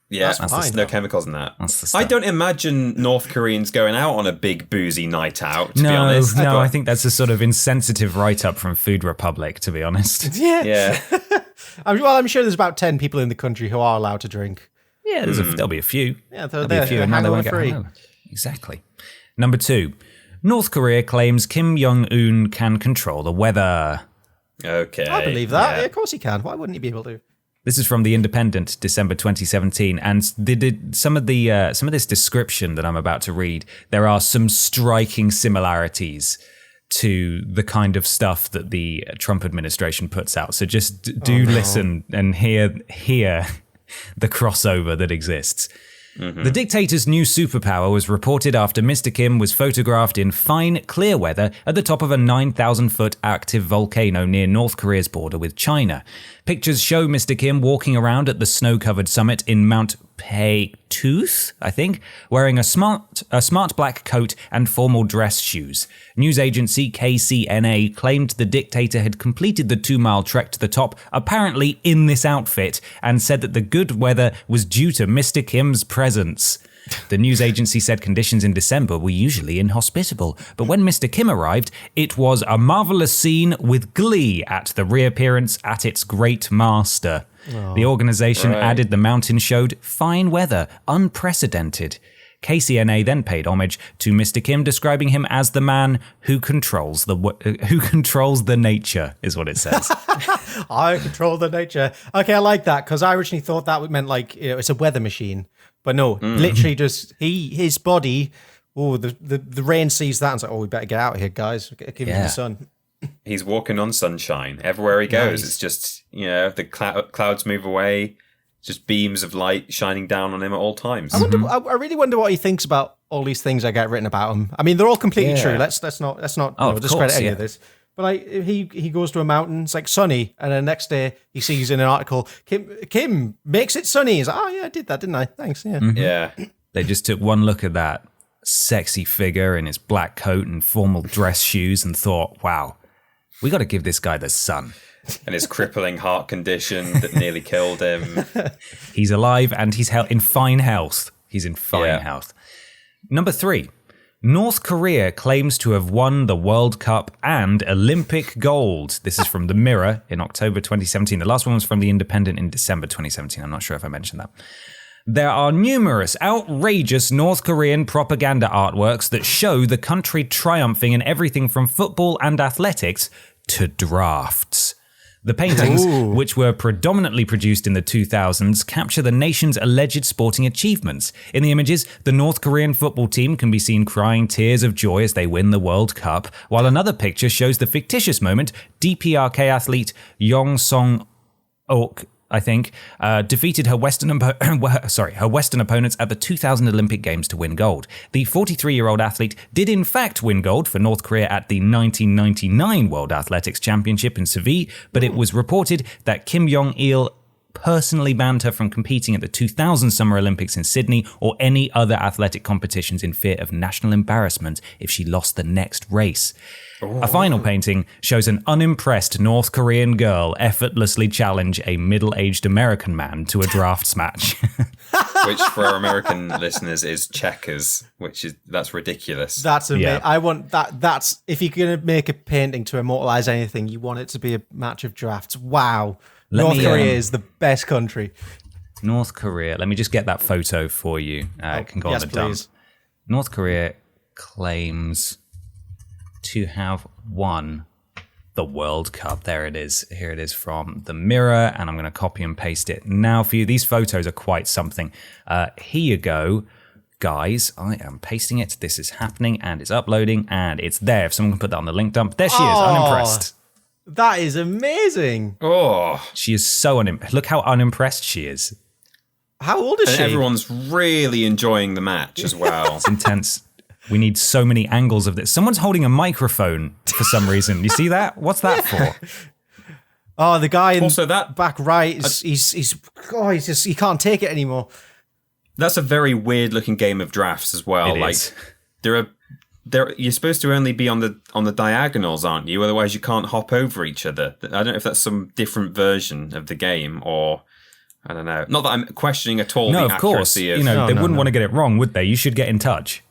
Yeah, there's no chemicals in that. I don't imagine North Koreans going out on a big boozy night out, to be honest.
No, I think that's a sort of insensitive write-up from Food Republic, to be honest.
Yeah. I'm sure there's about 10 people in the country who are allowed to drink.
Yeah, there'll be a few.
Yeah,
there'll be a few. And now they won't get hangover. Exactly. Number 2, North Korea claims Kim Jong-un can control the weather.
Okay.
I believe that. Yeah, of course he can. Why wouldn't he be able to?
This is from The Independent, December 2017, and some of this description that I'm about to read, there are some striking similarities to the kind of stuff that the Trump administration puts out. So just do listen and hear the crossover that exists. Mm-hmm. The dictator's new superpower was reported after Mr. Kim was photographed in fine, clear weather at the top of a 9,000-foot active volcano near North Korea's border with China. Pictures show Mr. Kim walking around at the snow-covered summit in Mount Paetooth, I think, wearing a smart black coat and formal dress shoes. News agency KCNA claimed the dictator had completed the 2-mile trek to the top, apparently in this outfit, and said that the good weather was due to Mr. Kim's presence. The news agency said conditions in December were usually inhospitable, but when Mr. Kim arrived, it was a marvelous scene with glee at the reappearance at its great master. The organization added the mountain showed fine weather, unprecedented. KCNA then paid homage to Mr. Kim, describing him as the man who controls the nature, is what it says.
I control the nature. Okay, I like that, because I originally thought that meant it's a weather machine. But no, literally just his body. Oh, the rain sees that and it's like, we better get out of here, guys. Give him the sun.
He's walking on sunshine everywhere he goes. Nice. It's just the clouds move away, just beams of light shining down on him at all times.
I really wonder what he thinks about all these things I get written about him. I mean, they're all completely true. Let's not discredit any of this. But he goes to a mountain, it's like sunny, and then the next day he sees in an article, Kim makes it sunny. He's like, oh yeah, I did that, didn't I? Thanks. Yeah.
Mm-hmm. Yeah. They just took one look at that sexy figure in his black coat and formal dress shoes and thought, wow, we got to give this guy the sun.
And his crippling heart condition that nearly killed him.
He's alive and he's in fine health. He's in fine health. Number 3. North Korea claims to have won the World Cup and Olympic gold. This is from The Mirror in October 2017. The last one was from The Independent in December 2017. I'm not sure if I mentioned that. There are numerous outrageous North Korean propaganda artworks that show the country triumphing in everything from football and athletics to drafts. The paintings, which were predominantly produced in the 2000s, capture the nation's alleged sporting achievements. In the images, the North Korean football team can be seen crying tears of joy as they win the World Cup, while another picture shows the fictitious moment DPRK athlete Yong Song-ok, I think, defeated her Western opponents at the 2000 Olympic Games to win gold. The 43-year-old athlete did in fact win gold for North Korea at the 1999 World Athletics Championship in Seville, but it was reported that Kim Jong-il personally banned her from competing at the 2000 Summer Olympics in Sydney or any other athletic competitions in fear of national embarrassment if she lost the next race. A final painting shows an unimpressed North Korean girl effortlessly challenge a middle-aged American man to a drafts match.
Which for our American listeners is checkers, that's ridiculous.
That's amazing. Yeah. I want that. That's if you're going to make a painting to immortalize anything, you want it to be a match of drafts. Wow. North Korea is the best country.
North Korea. Let me just get that photo for you. It can go on the dump. North Korea claims to have won the World Cup. There it is. Here it is from The Mirror, and I'm going to copy and paste it now for you. These photos are quite something. Here you go, guys. I am pasting it. This is happening, and it's uploading, and it's there. If someone can put that on the link dump. There she is, unimpressed.
That is amazing.
Oh,
she is so unimpressed. Look how unimpressed she is.
How old is she?
Everyone's really enjoying the match as well.
It's intense. We need so many angles of this. Someone's holding a microphone for some reason. You see that? What's that for?
Oh, the guy in
also that
back right is he can't take it anymore.
That's a very weird looking game of drafts as well.
It is.
You're supposed to only be on the diagonals, aren't you? Otherwise you can't hop over each other. I don't know if that's some different version of the game or I don't know. Not that I'm questioning at all the accuracy of...
they wouldn't want to get it wrong, would they? You should get in touch.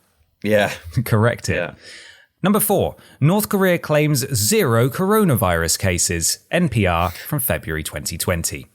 Yeah.
Correct it.
Yeah.
Number 4. North Korea claims 0 coronavirus cases. NPR from February 2020.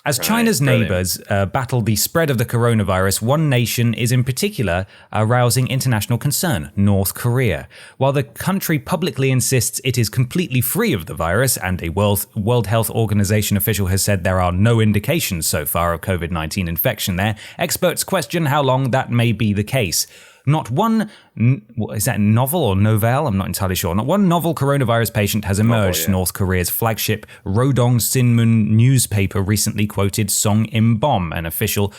As China's neighbours battle the spread of the coronavirus, one nation is in particular arousing international concern, North Korea. While the country publicly insists it is completely free of the virus, and a World Health Organization official has said there are no indications so far of COVID-19 infection there, experts question how long that may be the case. Not one, is that novel or novelle? I'm not entirely sure. Not one novel coronavirus patient has emerged. North Korea's flagship Rodong Sinmun newspaper recently quoted Song Im-bom, an official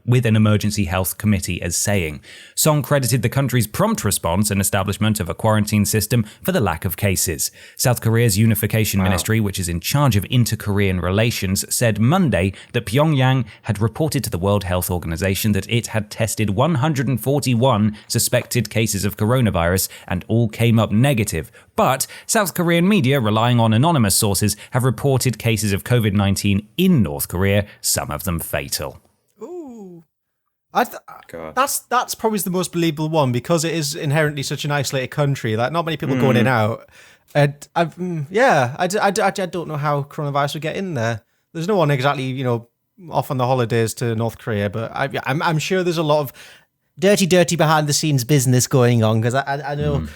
with an emergency health committee, as saying. Song credited the country's prompt response and establishment of a quarantine system for the lack of cases. South Korea's Unification Ministry, which is in charge of inter-Korean relations, said Monday that Pyongyang had reported to the World Health Organization that it had tested 141 suspected cases of coronavirus and all came up negative. But South Korean media, relying on anonymous sources, have reported cases of COVID-19 in North Korea, some of them fatal.
That's probably the most believable one because it is inherently such an isolated country. Like not many people going in and out. And I don't know how coronavirus would get in there. There's no one exactly off on the holidays to North Korea, but I'm sure there's a lot of dirty behind the scenes business going on because I know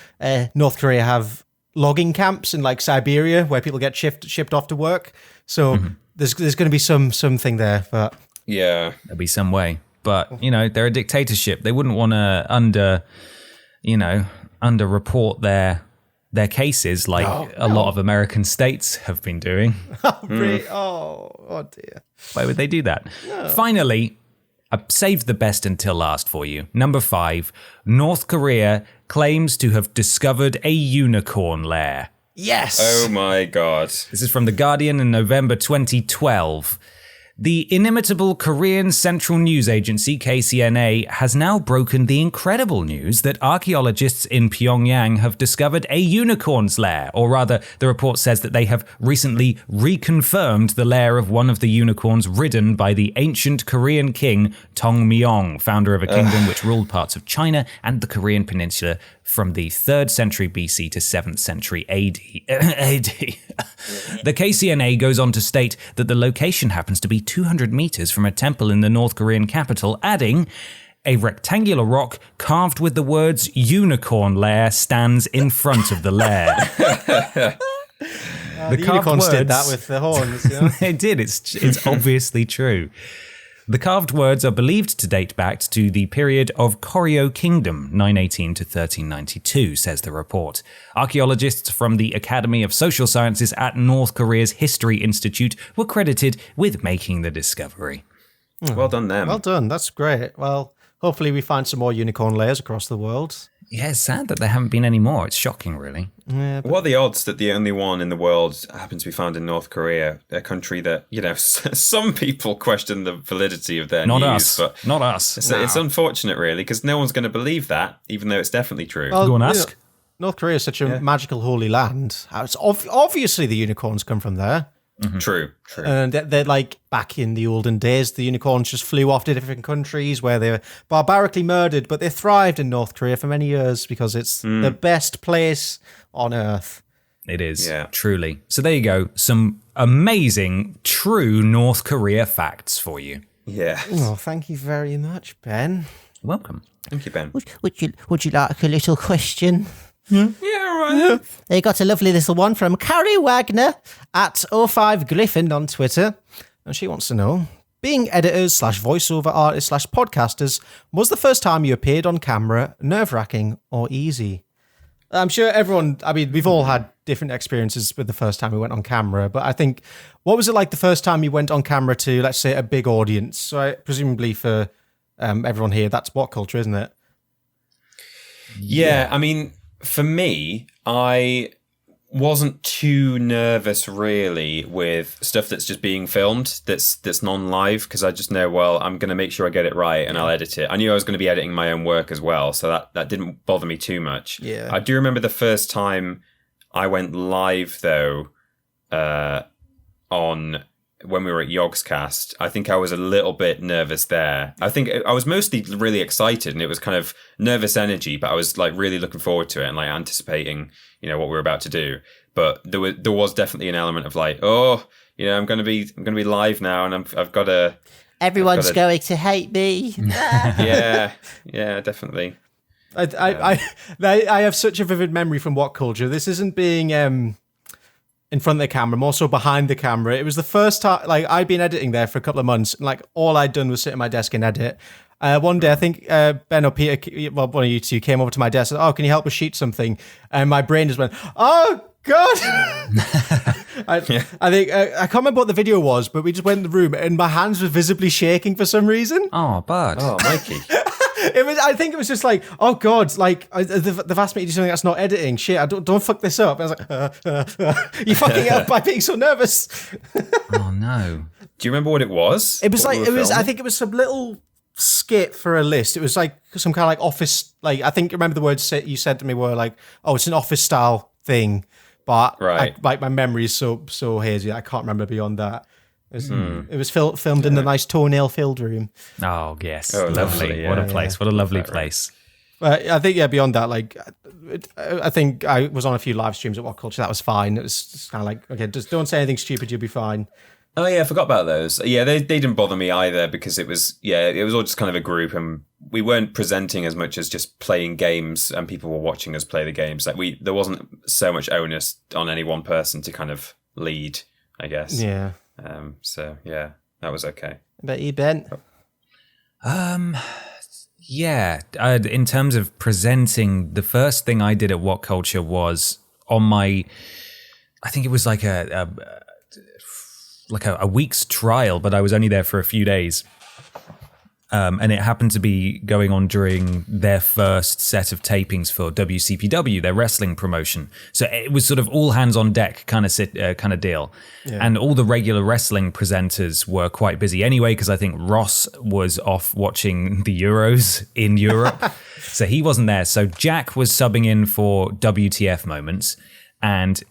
North Korea have logging camps in like Siberia where people get shipped off to work. So there's going to be something there, but
yeah,
there'll be some way. But, they're a dictatorship. They wouldn't want to under-report their cases like a lot of American states have been doing.
Oh, dear.
Why would they do that? No. Finally, I saved the best until last for you. Number 5, North Korea claims to have discovered a unicorn lair.
Yes.
Oh, my God.
This is from The Guardian in November 2012. The inimitable Korean Central News Agency, KCNA, has now broken the incredible news that archaeologists in Pyongyang have discovered a unicorn's lair. Or rather, the report says that they have recently reconfirmed the lair of one of the unicorns ridden by the ancient Korean king Tongmyong, founder of a kingdom which ruled parts of China and the Korean peninsula from the 3rd century BC to 7th century AD. The KCNA goes on to state that the location happens to be 200 meters from a temple in the North Korean capital, adding, a rectangular rock carved with the words unicorn lair stands in front of the lair.
The unicorns did that with the horns.
They did. It's obviously true. The carved words are believed to date back to the period of Koryo Kingdom, 918 to 1392, says the report. Archaeologists from the Academy of Social Sciences at North Korea's History Institute were credited with making the discovery.
Well done, them.
Well done. That's great. Well, hopefully we find some more unicorn layers across the world.
Yeah, it's sad that there haven't been any more. It's shocking, really.
Yeah,
What are the odds that the only one in the world happens to be found in North Korea, a country that, some people question the validity of their
Not
news.
us.
But
Not us.
It's unfortunate, really, because no one's going to believe that, even though it's definitely true.
Well,
Go and ask.
North Korea is such a magical holy land. It's obviously the unicorns come from there.
Mm-hmm. True.
And they're like back in the olden days, the unicorns just flew off to different countries where they were barbarically murdered, but they thrived in North Korea for many years because it's the best place on earth.
It is, truly. So there you go. Some amazing, true North Korea facts for you.
Yeah.
Oh, thank you very much, Ben.
You're welcome.
Thank you, Ben.
Would you like a little question?
Yeah, right.
They got a lovely little one from Carrie Wagner at 05Griffin on Twitter. And she wants to know, being editors / voiceover artists / podcasters, was the first time you appeared on camera nerve-wracking or easy? I'm sure we've all had different experiences with the first time we went on camera, but I think, what was it like the first time you went on camera to, let's say, a big audience? So presumably for everyone here, that's what culture, isn't it?
Yeah, I mean, for me, I wasn't too nervous really with stuff that's just being filmed, that's non-live, because I just know, well, I'm going to make sure I get it right and I'll edit it. I knew I was going to be editing my own work as well, so that didn't bother me too much.
Yeah.
I do remember the first time I went live, though, on when we were at Yogscast, I think I was a little bit nervous there. I think I was mostly really excited, and it was kind of nervous energy, but I was like really looking forward to it and like anticipating, what we were about to do. But there was definitely an element of like, I'm going to be live now, and I've got to.
Everyone's going to hate me.
yeah, definitely.
I have such a vivid memory from What Culture. This isn't being in front of the camera, more so behind the camera. It was the first time, like, I'd been editing there for a couple of months, and like all I'd done was sit at my desk and edit. One day, I think Ben or Peter, well, one of you two came over to my desk and said, "Oh, can you help us sheet something?" And my brain just went, "Oh God!" I think I can't remember what the video was, but we just went in the room and my hands were visibly shaking for some reason.
Oh, bud.
Oh, Mikey.
I think it was just like, oh God, like they've asked me to do something that's not editing. Shit, I don't fuck this up. I was like, you fucking up by being so nervous.
Oh no.
Do you remember what it was?
It was like I think it was some little skit for a list. It was like some kind of like office. Like I think remember the words you said to me were like, oh, it's an office style thing. But
right.
like my memory is so hazy. I can't remember beyond that. It was filmed in the nice toenail-filled room.
Oh, yes.
Oh,
lovely.
yeah.
What a place. What a lovely place.
I think, beyond that, like, I think I was on a few live streams at What Culture. That was fine. It was just kind of like, okay, just don't say anything stupid. You'll be fine.
Oh, yeah, I forgot about those. Yeah, they didn't bother me either because it was all just kind of a group, and we weren't presenting as much as just playing games and people were watching us play the games. Like there wasn't so much onus on any one person to kind of lead, I guess.
Yeah.
So yeah, that was okay.
But you, Ben?
Yeah. In terms of presenting, the first thing I did at What Culture was on my, I think it was like a week's trial, but I was only there for a few days. And it happened to be going on during their first set of tapings for WCPW, their wrestling promotion. So it was sort of all hands on deck kind of deal. Yeah. And all the regular wrestling presenters were quite busy anyway, because I think Ross was off watching the Euros in Europe. So he wasn't there. So Jack was subbing in for WTF moments, and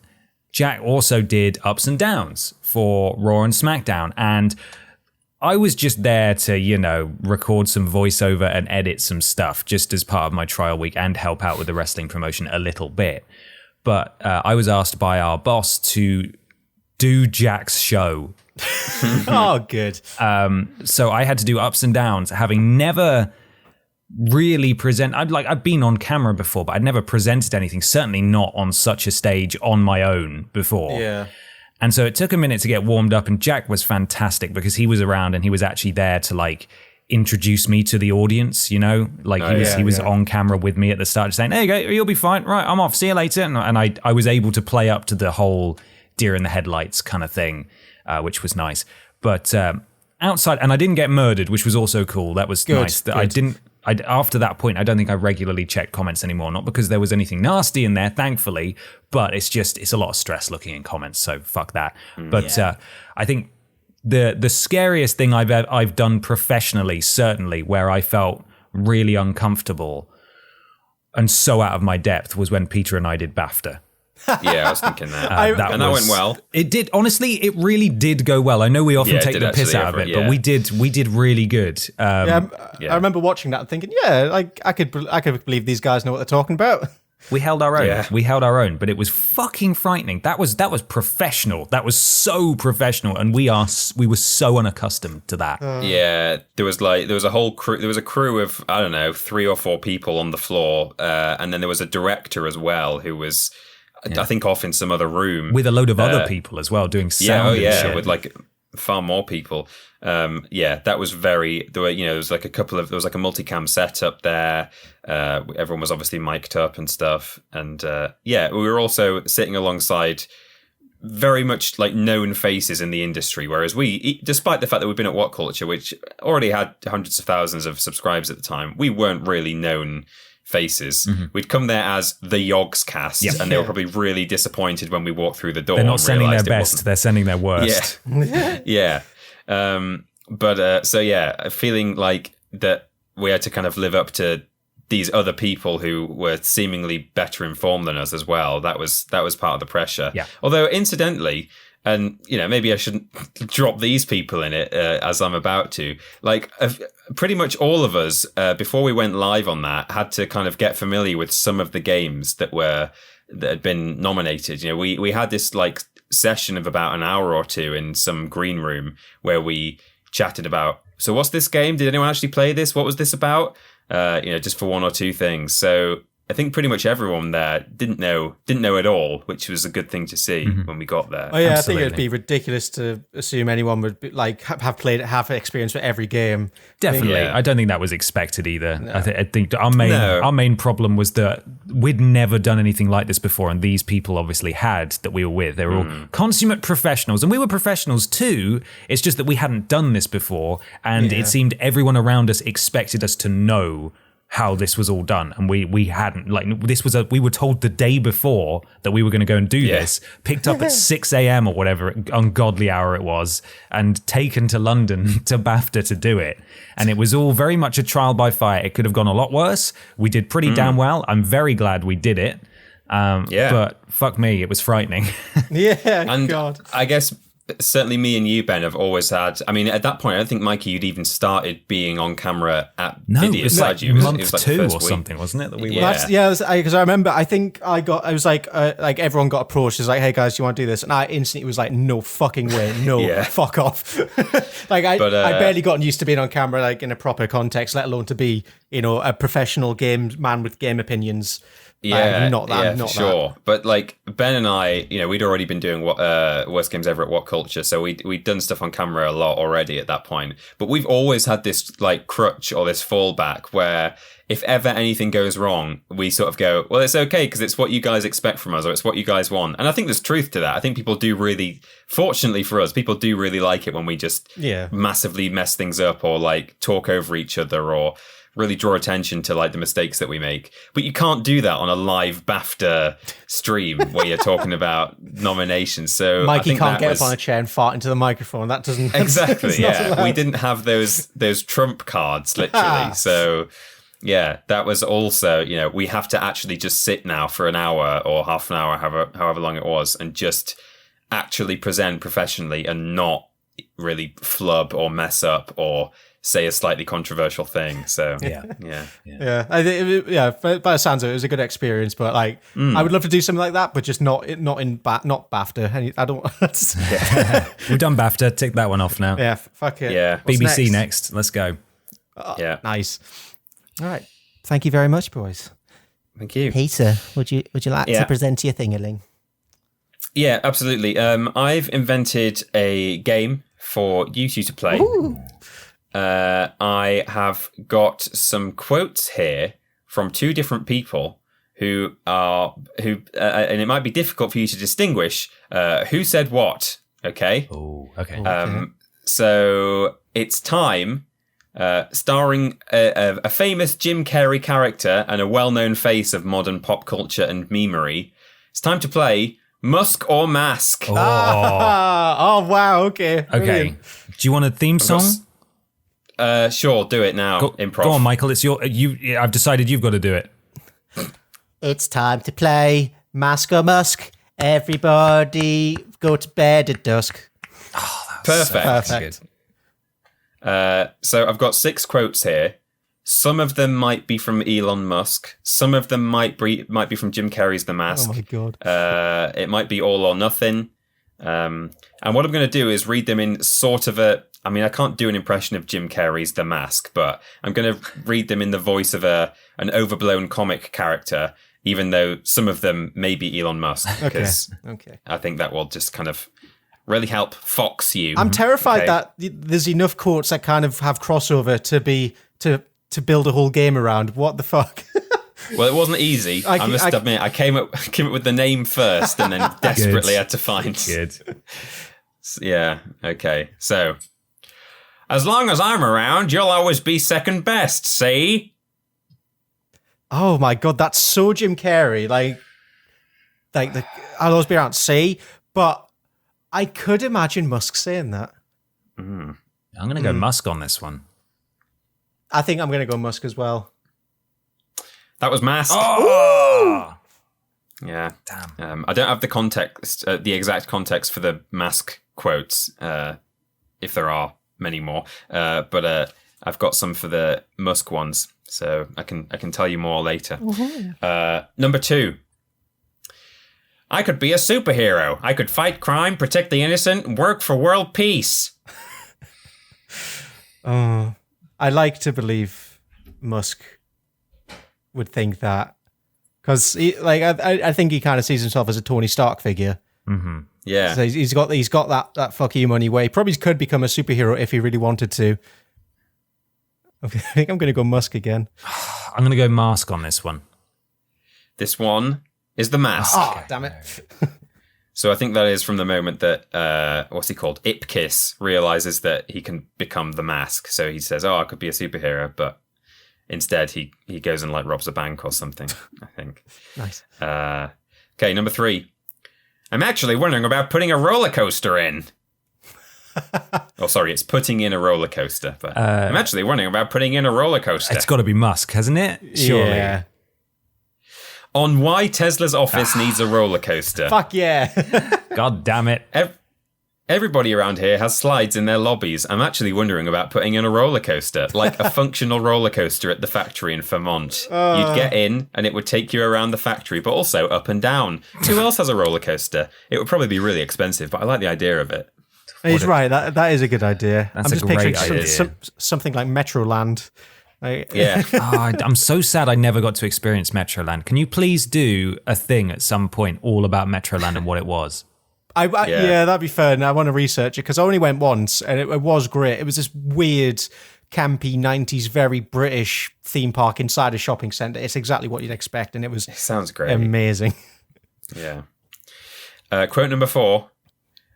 Jack also did ups and downs for Raw and SmackDown. And I was just there to, record some voiceover and edit some stuff just as part of my trial week and help out with the wrestling promotion a little bit. But I was asked by our boss to do Jack's show.
Oh, good.
So I had to do ups and downs, having never really I've been on camera before, but I'd never presented anything, certainly not on such a stage on my own before.
Yeah.
And so it took a minute to get warmed up, and Jack was fantastic because he was around and he was actually there to like introduce me to the audience, he was on camera with me at the start, just saying, "There you go, you'll be fine. Right, I'm off. See you later." And I was able to play up to the whole deer in the headlights kind of thing, which was nice. But outside, and I didn't get murdered, which was also cool. That was nice. That after that point, I don't think I regularly checked comments anymore. Not because there was anything nasty in there, thankfully, but it's a lot of stress looking in comments. So fuck that. But I think the scariest thing I've done professionally, certainly, where I felt really uncomfortable and so out of my depth, was when Peter and I did BAFTA.
Yeah, I was thinking that. That went well.
It did. Honestly, it really did go well. I know we often take the piss out of it, but we did really good.
I remember watching that and thinking, I could believe these guys know what they're talking about.
We held our own. Yeah. We held our own, but it was fucking frightening. That was professional. That was so professional, and we were so unaccustomed to that.
Yeah, there was a whole crew. There was a crew of, I don't know, 3 or 4 people on the floor, and then there was a director as well who was, I think, off in some other room
with a load of other people as well doing sound. And shit.
With like far more people. That was very. There was like there was like a multicam setup there. Everyone was obviously mic'd up and stuff, and we were also sitting alongside very much like known faces in the industry. Whereas we, despite the fact that we've been at What Culture, which already had hundreds of thousands of subscribers at the time, we weren't really known faces. Mm-hmm. We'd come there as the Yogscast, and they were probably really disappointed when we walked through the door.
They're not sending their best; they're sending their worst.
Yeah. Feeling like that we had to kind of live up to these other people who were seemingly better informed than us as well. That was part of the pressure.
Yeah.
Although incidentally, and maybe I shouldn't drop these people in it as I'm about to. Like pretty much all of us before we went live on that had to kind of get familiar with some of the games that had been nominated. We had this like session of about an hour or two in some green room where we chatted about, so what's this game? Did anyone actually play this? What was this about? Just for one or two things. So I think pretty much everyone there didn't know it all, which was a good thing to see when we got there.
Oh yeah, absolutely. I think it'd be ridiculous to assume anyone would be, like have experience with every game.
Definitely, I don't think that was expected either. No. I think our main problem was that we'd never done anything like this before, and these people obviously had that we were with. They were all consummate professionals, and we were professionals too. It's just that we hadn't done this before, and it seemed everyone around us expected us to know how this was all done, and we hadn't. Like, we were told the day before that we were going to go and do this, picked up at 6 a.m. or whatever ungodly hour it was, and taken to London to BAFTA to do it. And it was all very much a trial by fire. It could have gone a lot worse. We did pretty damn well. I'm very glad we did it. But fuck me, it was frightening.
And
God.
I guess certainly me and you, Ben, have always had. I mean, at that point, I don't think, Mikey, you'd even started being on camera at Vidiots.
It was like month 2 or something, wasn't it? That we were.
Because I remember, I think I was like everyone got approached. It's like, hey guys, do you want to do this? And I instantly was like, no fucking way, no, fuck off. I barely gotten used to being on camera, like in a proper context, let alone to be, a professional game man with game opinions. Not sure. But like Ben and I, we'd already been doing Worst Games Ever at What Culture, so we'd done stuff on camera a lot already at that point. But we've always had this like crutch or this fallback where if ever anything goes wrong, we sort of go, well, it's okay because it's what you guys expect from us, or it's what you guys want. And I think there's truth to that. I think people do really, fortunately for us, people do really like it when we just massively mess things up or like talk over each other or really draw attention to like the mistakes that we make. But you can't do that on a live BAFTA stream where you're talking about nominations. So Mikey can't get up on a chair and fart into the microphone. That doesn't
exactly. We didn't have those trump cards literally. So that was also, we have to actually just sit now for an hour or half an hour, however long it was, and just actually present professionally and not really flub or mess up or say a slightly controversial thing. So
I think by the sounds of it, it was a good experience. But like, I would love to do something like that, but just not BAFTA. I don't.
We've done BAFTA. Tick that one off now.
Yeah, fuck it.
Yeah,
What's BBC next? Let's go.
Nice. All right. Thank you very much, boys.
Thank you,
Peter. Would you like to present your thingaling?
Yeah, absolutely. I've invented a game for you two to play.
Ooh.
I have got some quotes here from 2 different people who and it might be difficult for you to distinguish who said what. Okay.
Oh, okay.
So it's time, starring a famous Jim Carrey character and a well-known face of modern pop culture and memery. It's time to play Musk or Mask.
Oh,
wow. Okay.
Brilliant. Do you want a theme song?
Sure, do it now. Improv.
Go on, Michael. It's I've decided you've got to do it.
It's time to play Mask or Musk. Everybody go to bed at dusk.
Oh, perfect. So I've got 6 quotes here. Some of them might be from Elon Musk. Some of them might be from Jim Carrey's The Mask.
Oh my God.
It might be all or nothing. And what I'm going to do is read them in sort of I can't do an impression of Jim Carrey's The Mask, but I'm going to read them in the voice of an overblown comic character, even though some of them may be Elon Musk.
Okay.
I think that will just kind of really help fox you.
I'm terrified that there's enough quotes that kind of have crossover to build a whole game around. What the fuck?
Well, it wasn't easy. I must admit, I came up with the name first and then desperately had to find.
Good.
Yeah. Okay. So, as long as I'm around, you'll always be second best. See?
Oh my God, that's so Jim Carrey. Like I'll always be around. See, but I could imagine Musk saying that.
I'm going to go Musk on this one.
I think I'm going to go Musk as well.
That was Mask.
Oh!
Yeah.
Damn.
I don't have the context, the exact context for the Musk quotes, if there are many more. But I've got some for the Musk ones, so I can tell you more later. Number 2. I could be a superhero. I could fight crime, protect the innocent, and work for world peace.
I like to believe Musk would think that, because I think he kind of sees himself as a Tony Stark figure.
Mm-hmm.
Yeah,
so he's got that fuck you money where he probably could become a superhero if he really wanted to. I think I'm going to go Musk again.
I'm going to go Mask on this one.
This one is the Mask.
Oh, damn it.
So I think that is from the moment that, what's he called? Ipkiss realizes that he can become the Mask. So he says, I could be a superhero, but instead he goes and robs a bank or something, I think.
Nice.
Okay, number 3. I'm actually wondering about putting a roller coaster in. Oh, sorry, it's putting in a roller coaster. But I'm actually wondering about putting in a roller coaster.
It's got to be Musk, hasn't it? Surely.
Yeah.
On why Tesla's office needs a roller coaster.
Fuck yeah.
God damn it.
Everybody around here has slides in their lobbies. I'm actually wondering about putting in a roller coaster, like a functional roller coaster at the factory in Vermont. You'd get in and it would take you around the factory, but also up and down. Who else has a roller coaster? It would probably be really expensive, but I like the idea of it.
He's right. That is a good idea.
That's
I'm
a
just
great
picturing
idea.
something like Metroland.
Yeah.
I'm so sad I never got to experience Metroland. Can you please do a thing at some point all about Metroland and what it was?
Yeah, that'd be fun. I want to research it because I only went once and it was great. It was this weird, campy 90s, very British theme park inside a shopping centre. It's exactly what you'd expect, and it
sounds great.
Amazing.
Yeah. Quote number 4.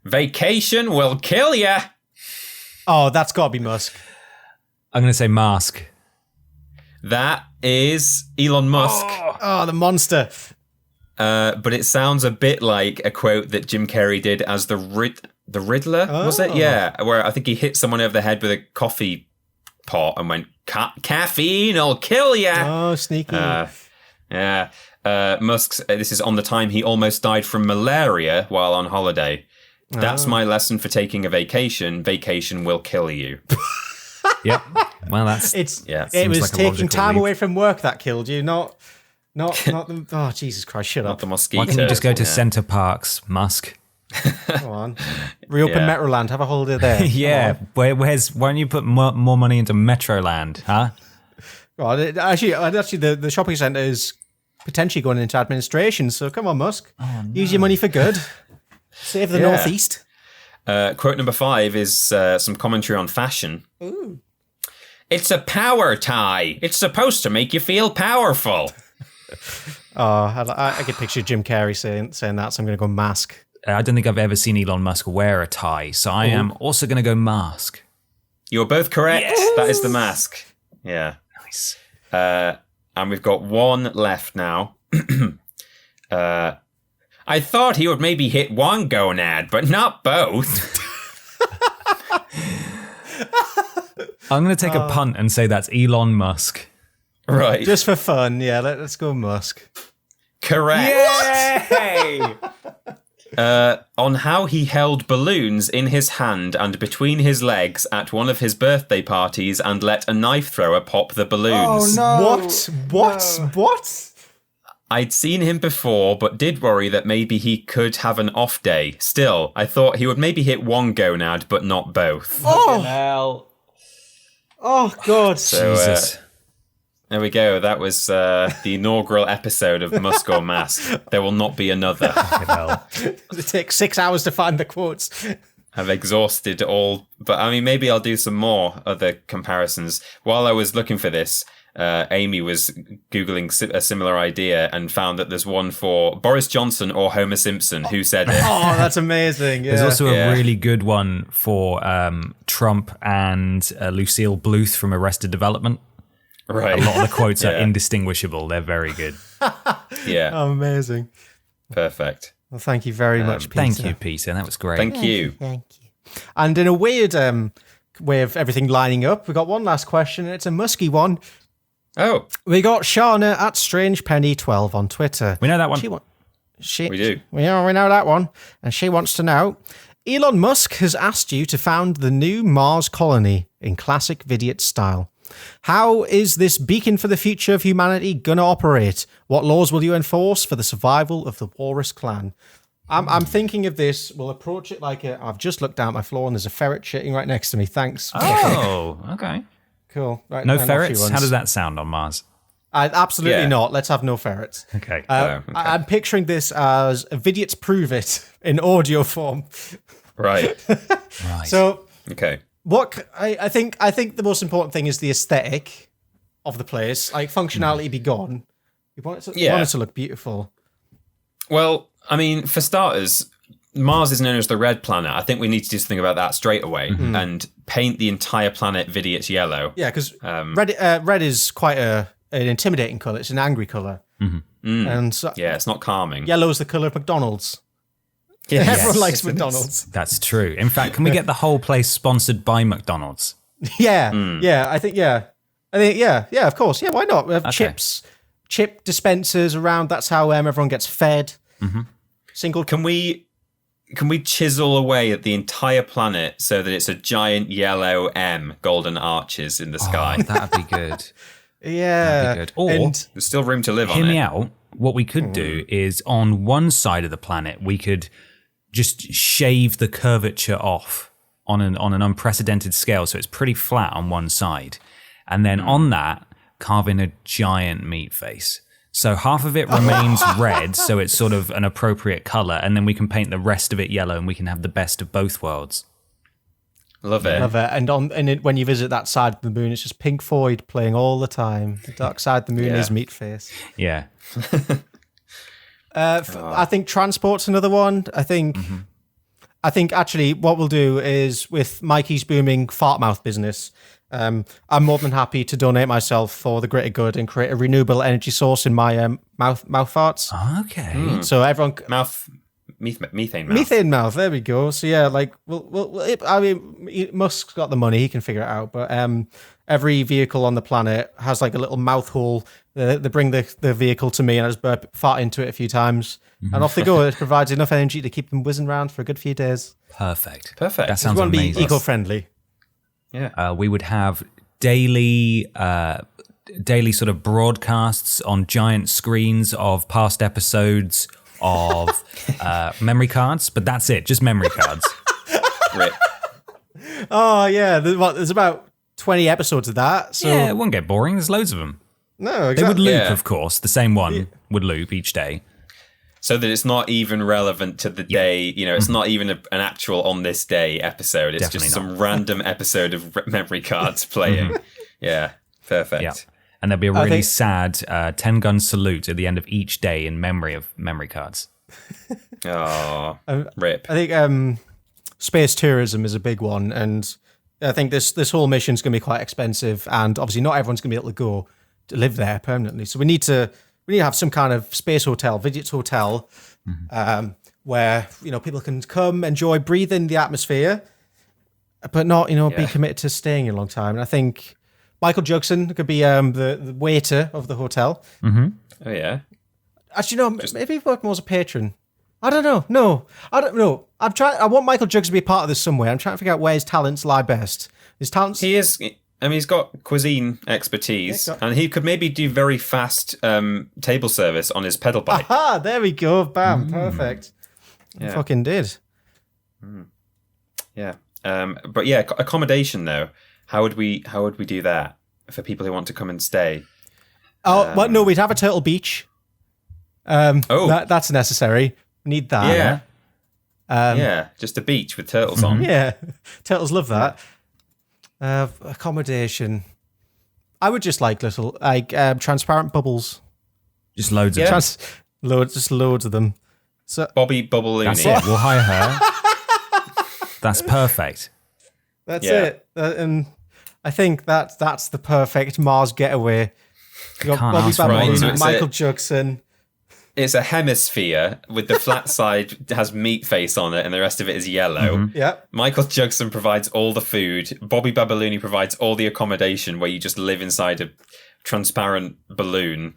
Vacation will kill ya.
Oh, that's got to be Musk.
I'm going to say Mask.
That is Elon Musk.
Oh, the monster.
But it sounds a bit like a quote that Jim Carrey did as the Riddler, was it? Yeah, where I think he hit someone over the head with a coffee pot and went, caffeine will kill ya.
Oh, sneaky.
Yeah. Musk's, this is on the time he almost died from malaria while on holiday. That's my lesson for taking a vacation. Vacation will kill you.
Yep. Well, that's
it
seems
was
like a
taking
logical
time
leap.
away from work that killed you, not the. Oh, Jesus Christ! Shut
Not
up.
the mosquito.
Why can't you just go to Centre Parks, Musk?
Come on, reopen
Yeah.
Metroland. Have a holiday there.
Yeah. Why don't you put more money into Metroland, huh?
God, actually, the shopping centre is potentially going into administration. So come on, Musk, use your money for good. Save the Northeast.
Quote number 5 is some commentary on fashion.
Ooh.
It's a power tie. It's supposed to make you feel powerful.
Oh, I could picture Jim Carrey saying that, so I'm going to go Mask.
I don't think I've ever seen Elon Musk wear a tie, so I am also going to go Mask.
You're both correct.
Yes!
That is the Mask. Yeah.
Nice.
And we've got one left now. I thought he would maybe hit one gonad, but not both.
I'm going to take a punt and say that's Elon Musk.
Right.
Just for fun, yeah. Let's go Musk.
Correct.
Yay!
On how he held balloons in his hand and between his legs at one of his birthday parties and let a knife thrower pop the balloons.
Oh, no.
What?
I'd seen him before, but did worry that maybe he could have an off day. Still, I thought he would maybe hit one gonad, but not both.
Oh God.
So,
Jesus.
there we go. That was the inaugural episode of Musk or Mask. There will not be another.
It takes 6 hours to find the quotes.
I've exhausted all, but I mean, maybe I'll do some more other comparisons. While I was looking for this, Amy was Googling a similar idea and found that there's one for Boris Johnson or Homer Simpson. Who said it?
Oh, that's amazing. Yeah.
There's also a really good one for Trump and Lucille Bluth from Arrested Development.
Right.
A lot of the quotes are indistinguishable. They're very good.
Yeah.
Amazing.
Perfect.
Well, thank you very much, Peter.
Thank you, Peter. That was great.
Thank you.
Thank you. And in a weird way of everything lining up, we got one last question, and it's a musky one.
Oh,
We got Shauna at StrangePenny12 on Twitter.
We know that one.
We do.
We know that one. And she wants to know, Elon Musk has asked you to found the new Mars colony in classic Vidiot style. How is this beacon for the future of humanity gonna operate? What laws will you enforce for the survival of the Walrus clan? I'm thinking of this. We'll approach it like I've just looked down at my floor and there's a ferret shitting right next to me. Thanks.
Oh, okay.
Cool. Right,
No
and
ferrets? How does that sound on Mars?
Absolutely not. Let's have no ferrets.
Okay.
Okay.
I'm picturing this as Vidiots prove it in audio form.
Right.
Right.
So,
Okay.
what I think the most important thing is the aesthetic of the place. Like functionality be gone. We want it to look beautiful.
Well, I mean, for starters, Mars is known as the red planet. I think we need to do something about that straight away and paint the entire planet Vidiots yellow.
Yeah, because red is quite an intimidating color. It's an angry color, and so,
Yeah, it's not calming.
yellow's the color of McDonald's.
Yes.
Everyone likes
Yes, it is.
McDonald's.
That's true. In fact, can we get the whole place sponsored by McDonald's?
Yeah, I think, of course. Yeah, why not? We have chip dispensers around. That's how everyone gets fed. Single.
Can we chisel away at the entire planet so that it's a giant yellow M, golden arches in the sky?
Oh, that'd be good.
Yeah.
That'd be good. Or,
There's still room to live on
hear me
it.
out, what we could do is on one side of the planet, we could just shave the curvature off on an unprecedented scale. So it's pretty flat on one side. And then on that, carve in a giant meat face. So half of it remains red, so it's sort of an appropriate color, and then we can paint the rest of it yellow, and we can have the best of both worlds.
Love it.
Love it. And when you visit that side of the moon, it's just Pink Floyd playing all the time. The dark side of the moon is meat face.
Yeah.
I think transport's another one. I think actually what we'll do is with Mikey's booming fart mouth business. I'm more than happy to donate myself for the greater good and create a renewable energy source in my mouth farts.
Okay.
So everyone
Methane mouth.
methane mouth. There we go. So yeah, like I mean, Musk's got the money; he can figure it out. But every vehicle on the planet has like a little mouth hole. They bring the vehicle to me, and I just fart into it a few times, and off they go. It provides enough energy to keep them whizzing around for a good few days.
Perfect.
Perfect.
That sounds
We want to be
amazing.
eco-friendly.
Yeah.
We would have daily sort of broadcasts on giant screens of past episodes of memory cards, but that's it, just memory cards.
Rip.
Oh yeah, there's about 20 episodes of that. So
Yeah, it won't get boring. There's loads of them.
no,
They would
exactly.
loop,
Yeah.
of course. The same one would loop each day.
So that it's not even relevant to the day, it's not even an actual on this day episode. It's
Definitely
just
not.
some random episode of memory cards playing. Yeah, perfect.
Yeah. And there'll be a really sad 10-gun salute at the end of each day in memory of memory cards.
Oh, rip.
I think space tourism is a big one, and I think this whole mission's going to be quite expensive, and obviously not everyone's going to be able to go to live there permanently. So we need to have some kind of space hotel, Vidiots hotel, where people can come, enjoy, breathe in the atmosphere, but not be committed to staying a long time. And I think Michael Jugson could be the waiter of the hotel.
Oh, yeah.
Actually, no, maybe work more as a patron. I don't know. No, I don't know. I want Michael Jugson to be a part of this somewhere. I'm trying to figure out where his talents lie best. His talents.
He is. I mean, he's got cuisine expertise, and he could maybe do very fast table service on his pedal bike.
Ah, there we go. Bam. Perfect.
Yeah.
I fucking did.
Yeah. But yeah, accommodation though. How would we do that for people who want to come and stay?
Oh, well, no, we'd have a Turtle Beach. That's necessary. Need that.
Yeah. Yeah, just a beach with turtles on.
Yeah. Turtles love that. Accommodation. I would just like little transparent bubbles.
Just loads of
Yeah.
Loads of them. So
Bobby Bubble
That's it. We'll hire her. That's perfect.
that's
Yeah.
it. And I think that's the perfect Mars getaway. You got
Can't
Bobby
ask for
Babbitt,
more than
that.
Michael Jugson.
It's a hemisphere with the flat side has meat face on it and the rest of it is yellow.
Yeah.
Michael Jugson provides all the food. Bobby Babalooni provides all the accommodation where you just live inside a transparent balloon.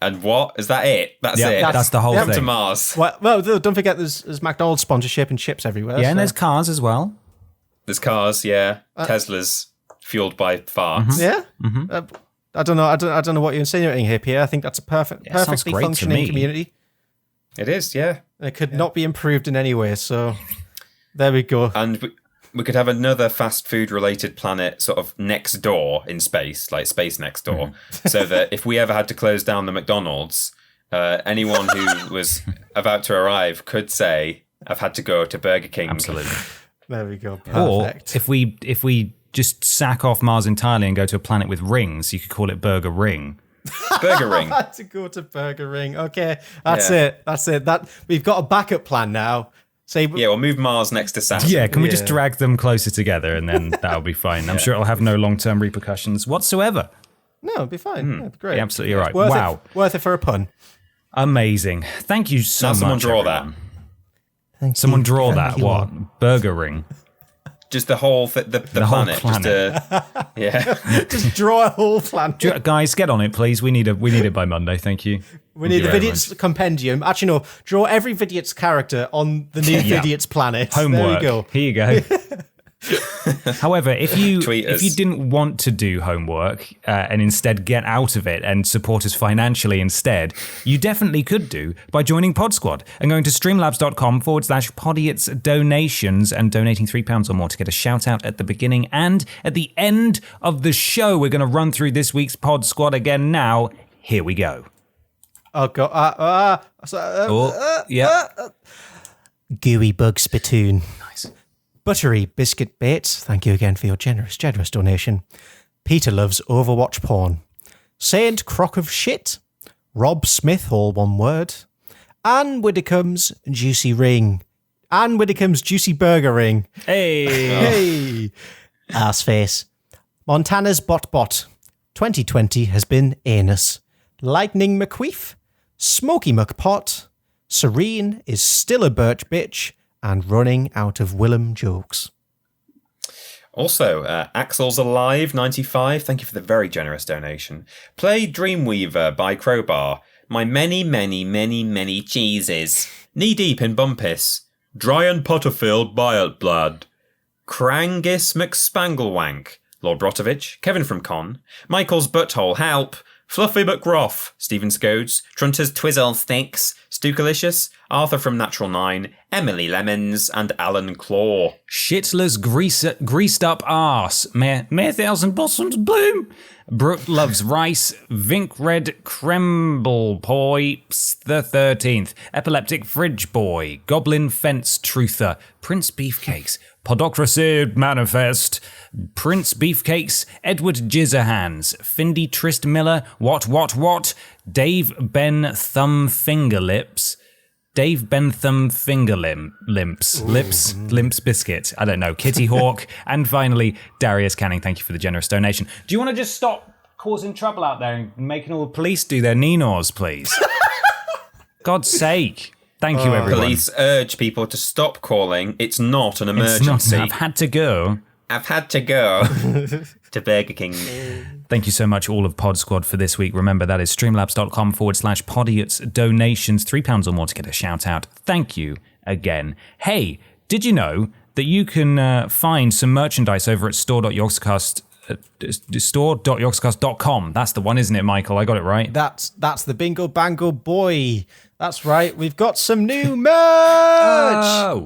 And what? Is that it? That's
Yeah,
it?
that's the whole
Come
thing.
to Mars.
Well, don't forget there's McDonald's sponsorship and chips everywhere.
Yeah, and there's cars as well.
There's cars, yeah. Teslas fueled by farts.
Yeah? I don't know. I don't know what you're insinuating here, Pierre. I think that's a
sounds
perfectly
great to
functioning
me.
community.
It is, yeah.
It could not be improved in any way, so there we go.
And we could have another fast food related planet sort of next door in space, like space next door, so that if we ever had to close down the McDonald's, anyone who was about to arrive could say, I've had to go to Burger King.
Absolutely.
There we go.
Or
Perfect.
if we just sack off Mars entirely and go to a planet with rings, you could call it Burger Ring.
Burger Ring.
I had to go to Burger Ring. Okay, that's it. That we've got a backup plan now. Say,
Yeah, we'll move Mars next to Saturn.
Yeah, can we just
Yeah.
drag them closer together and then that'll be fine. I'm sure it'll have no long-term repercussions whatsoever.
no, it'd be fine. Yeah, it'd be great.
You're absolutely right.
Worth
Wow.
worth it for a pun.
Amazing. Thank you so
Now
much.
someone draw
everyone.
Thank
Someone
you.
draw
Thank
that.
you
What?
all.
Burger Ring.
Just the whole the
whole
planet.
planet.
Yeah.
Just draw a whole planet.
Guys, get on it, please. We need it by Monday. Thank you.
We need the
Thank you very
Vidiots compendium. Actually, no. Draw every Vidiots character on the new
Yeah.
Vidiots planet.
Homework.
There we go.
Here you go. However, if you
Tweet us.
didn't want to do homework and instead get out of it and support us financially instead, you definitely could do by joining Pod Squad and going to streamlabs.com/Podiots donations and donating £3 or more to get a shout out at the beginning and at the end of the show. We're going to run through this week's Pod Squad again now. Here we go.
Oh god.
Yeah.
Gooey bug spittoon.
Nice.
Buttery biscuit baits. Thank you again for your generous donation. Peter loves Overwatch porn. Saint Crock of shit. Rob Smith, all one word. Anne Widdicombe's juicy ring. Anne Widdicombe's juicy burger ring.
Hey.
Hey.
Arseface.
Montana's bot. 2020 has been anus. Lightning McQueef. Smoky McPot. Serene is still a birch bitch. And running out of Willem jokes.
Also, Axel's Alive 95. Thank you for the very generous donation. Play Dreamweaver by Crowbar. My many, many, many, many cheeses. Knee deep in Bumpus. Dryan Potterfield Byotblad. Krangis McSpanglewank. Lord Brotovich. Kevin from Con. Michael's Butthole Help. Fluffy McGroff, Stephen Scodes, Trunter's Twizzle Sticks, Stukalicious, Arthur from Natural 9, Emily Lemons, and Alan Claw.
Shitler's greased up arse. May 1,000 blossoms bloom. Brooke loves rice. Vink red cremble boy. The 13th. Epileptic fridge boy. Goblin fence truther. Prince Beefcakes. Podocracy manifest. Prince Beefcakes. Edward Jizzerhands. Findy Trist Miller. What? Dave Ben Thumb Fingerlips. Dave Bentham Finger Limps Biscuit. I don't know. Kitty Hawk. And finally, Darius Canning. Thank you for the generous donation. Do you want to just stop causing trouble out there and making all the police do their Ninos, please? God's sake. Thank you, everyone.
Police urge people to stop calling. It's not an
It's
emergency.
not, I've had to go.
I've had to go to Burger King.
Thank you so much, all of Pod Squad, for this week. Remember, that is streamlabs.com/Podiots donations, £3 or more to get a shout out. Thank you again. Hey, did you know that you can find some merchandise over at store.yogscast.com? That's the one, isn't it, Michael? I got it right.
That's the bingo bango boy. That's right. We've got some new merch.
Oh.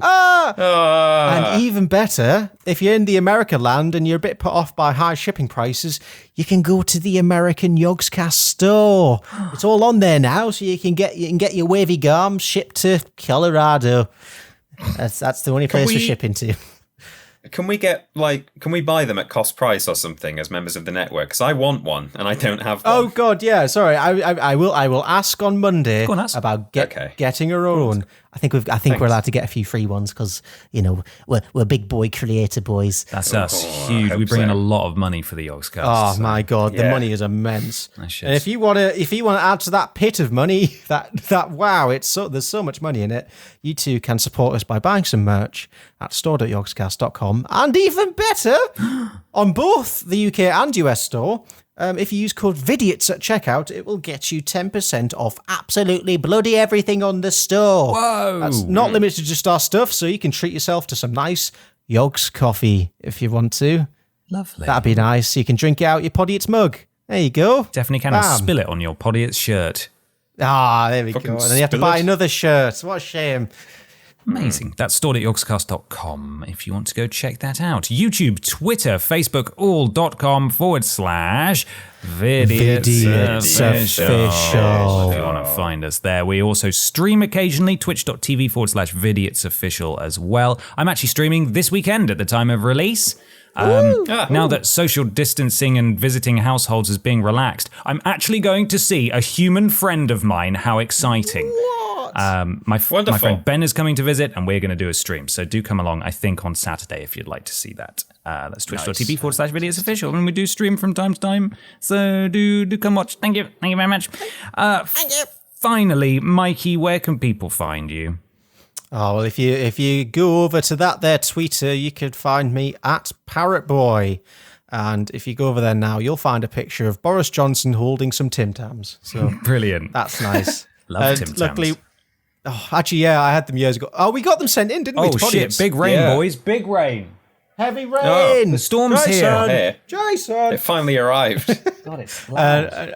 And even better, if you're in the America land and you're a bit put off by high shipping prices, you can go to the American Yogscast store. It's all on there now, so you can get your wavy garms shipped to Colorado. That's the only place we're shipping to.
Can we buy them at cost price or something as members of the network? Because I want one and I don't have one.
Oh God, yeah. Sorry, I will ask on Monday
Go on, ask.
about getting our own.
I think we're allowed to get a few free ones because we're big boy creator boys.
That's us.
I
Huge.
hope
We bring in
so.
a lot of money for the Yogscast.
Oh my God, the
Yeah.
money is immense.
shit.
And if you want to add to that pit of money, that wow, there's so much money in it. You too can support us by buying some merch at store.yogscast.com, and even better, on both the UK and US store, if you use code Vidiots at checkout, it will get you 10% off absolutely bloody everything on the store.
Whoa!
That's not limited to just our stuff, so you can treat yourself to some nice Yogs coffee if you want to.
Lovely.
That'd be nice. You can drink it out your Podiots mug. There you go.
Definitely can. And spill it on your Podiots shirt.
Ah, there we go. And then you have to buy another shirt. What a shame.
Amazing. That's stored at yogscast.com if you want to go check that out. YouTube, Twitter, Facebook, all.com/Vidiots Official. If you want to find us there. We also stream occasionally, twitch.tv/Vidiots Official as well. I'm actually streaming this weekend at the time of release. Now that social distancing and visiting households is being relaxed, I'm actually going to see a human friend of mine. How exciting. My friend Ben is coming to visit, and we're going to do a stream. So do come along, I think, on Saturday if you'd like to see that. That's twitch.tv/Vidiots Official. And we do stream from time to time. So do come watch. Thank you. Thank you very much. Thank you. Finally, Mikey, where can people find you?
Oh, well, if you go over to that there Twitter, you could find me at Parrot Boy. And if you go over there now, you'll find a picture of Boris Johnson holding some Tim Tams. So
brilliant.
That's nice.
Love Tim Tams.
Luckily, actually, yeah, I had them years ago. Oh, we got them sent in, didn't we?
Oh, shit. Big rain, boys. Big rain.
Heavy rain.
The storm's here.
Jason.
It finally arrived.
God, it's loud.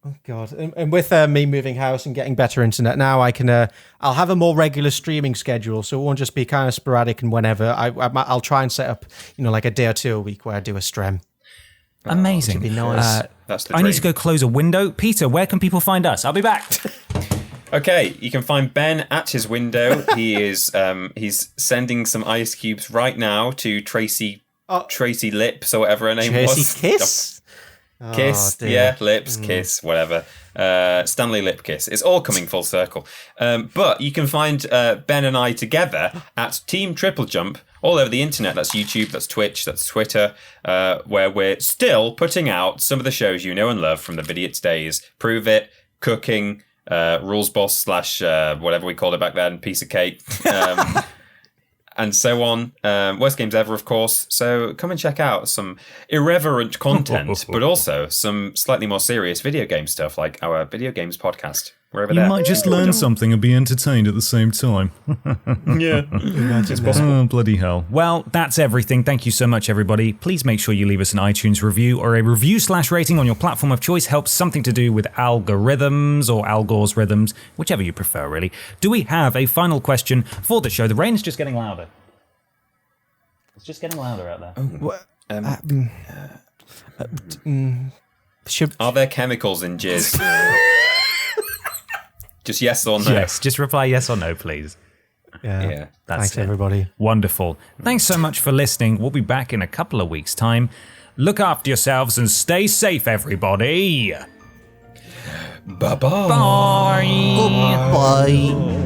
Oh God! And with me moving house and getting better internet now, I'll have a more regular streaming schedule, so it won't just be kind of sporadic and whenever. I'll try and set up, like a day or two a week where I do a stream.
Amazing.
Which would be nice.
That's the
I
dream.
need to go close a window. Peter, where can people find us? I'll be back.
Okay, you can find Ben at his window. He is he's sending some ice cubes right now to Tracy Lips or whatever her name was.
Tracy Kiss.
Kiss, lips, kiss, whatever. Stanley Lip Kiss. It's all coming full circle. But you can find Ben and I together at Team Triple Jump all over the internet. That's YouTube, that's Twitch, that's Twitter, where we're still putting out some of the shows you know and love from the Vidiots days. Prove It, Cooking, Rules Boss / whatever we called it back then, Piece of Cake. And so on. Worst games ever, of course. So come and check out some irreverent content, but also some slightly more serious video game stuff, like our video games podcast. We're over there.
You might just learn something and be entertained at the same time.
Yeah.
It's possible. Oh, bloody hell.
Well, that's everything. Thank you so much, everybody. Please make sure you leave us an iTunes review or a review/rating on your platform of choice. Helps something to do with algorithms or Al Gore's rhythms, whichever you prefer, really. Do we have a final question for the show? The rain's just getting louder. It's just getting louder out there.
Are there chemicals in jizz? Just yes or no?
Yes, just reply yes or no, please.
Yeah.
That's
Thanks, everybody.
Wonderful. Thanks so much for listening. We'll be back in a couple of weeks' time. Look after yourselves and stay safe, everybody.
Bye-bye.
Bye.
Goodbye.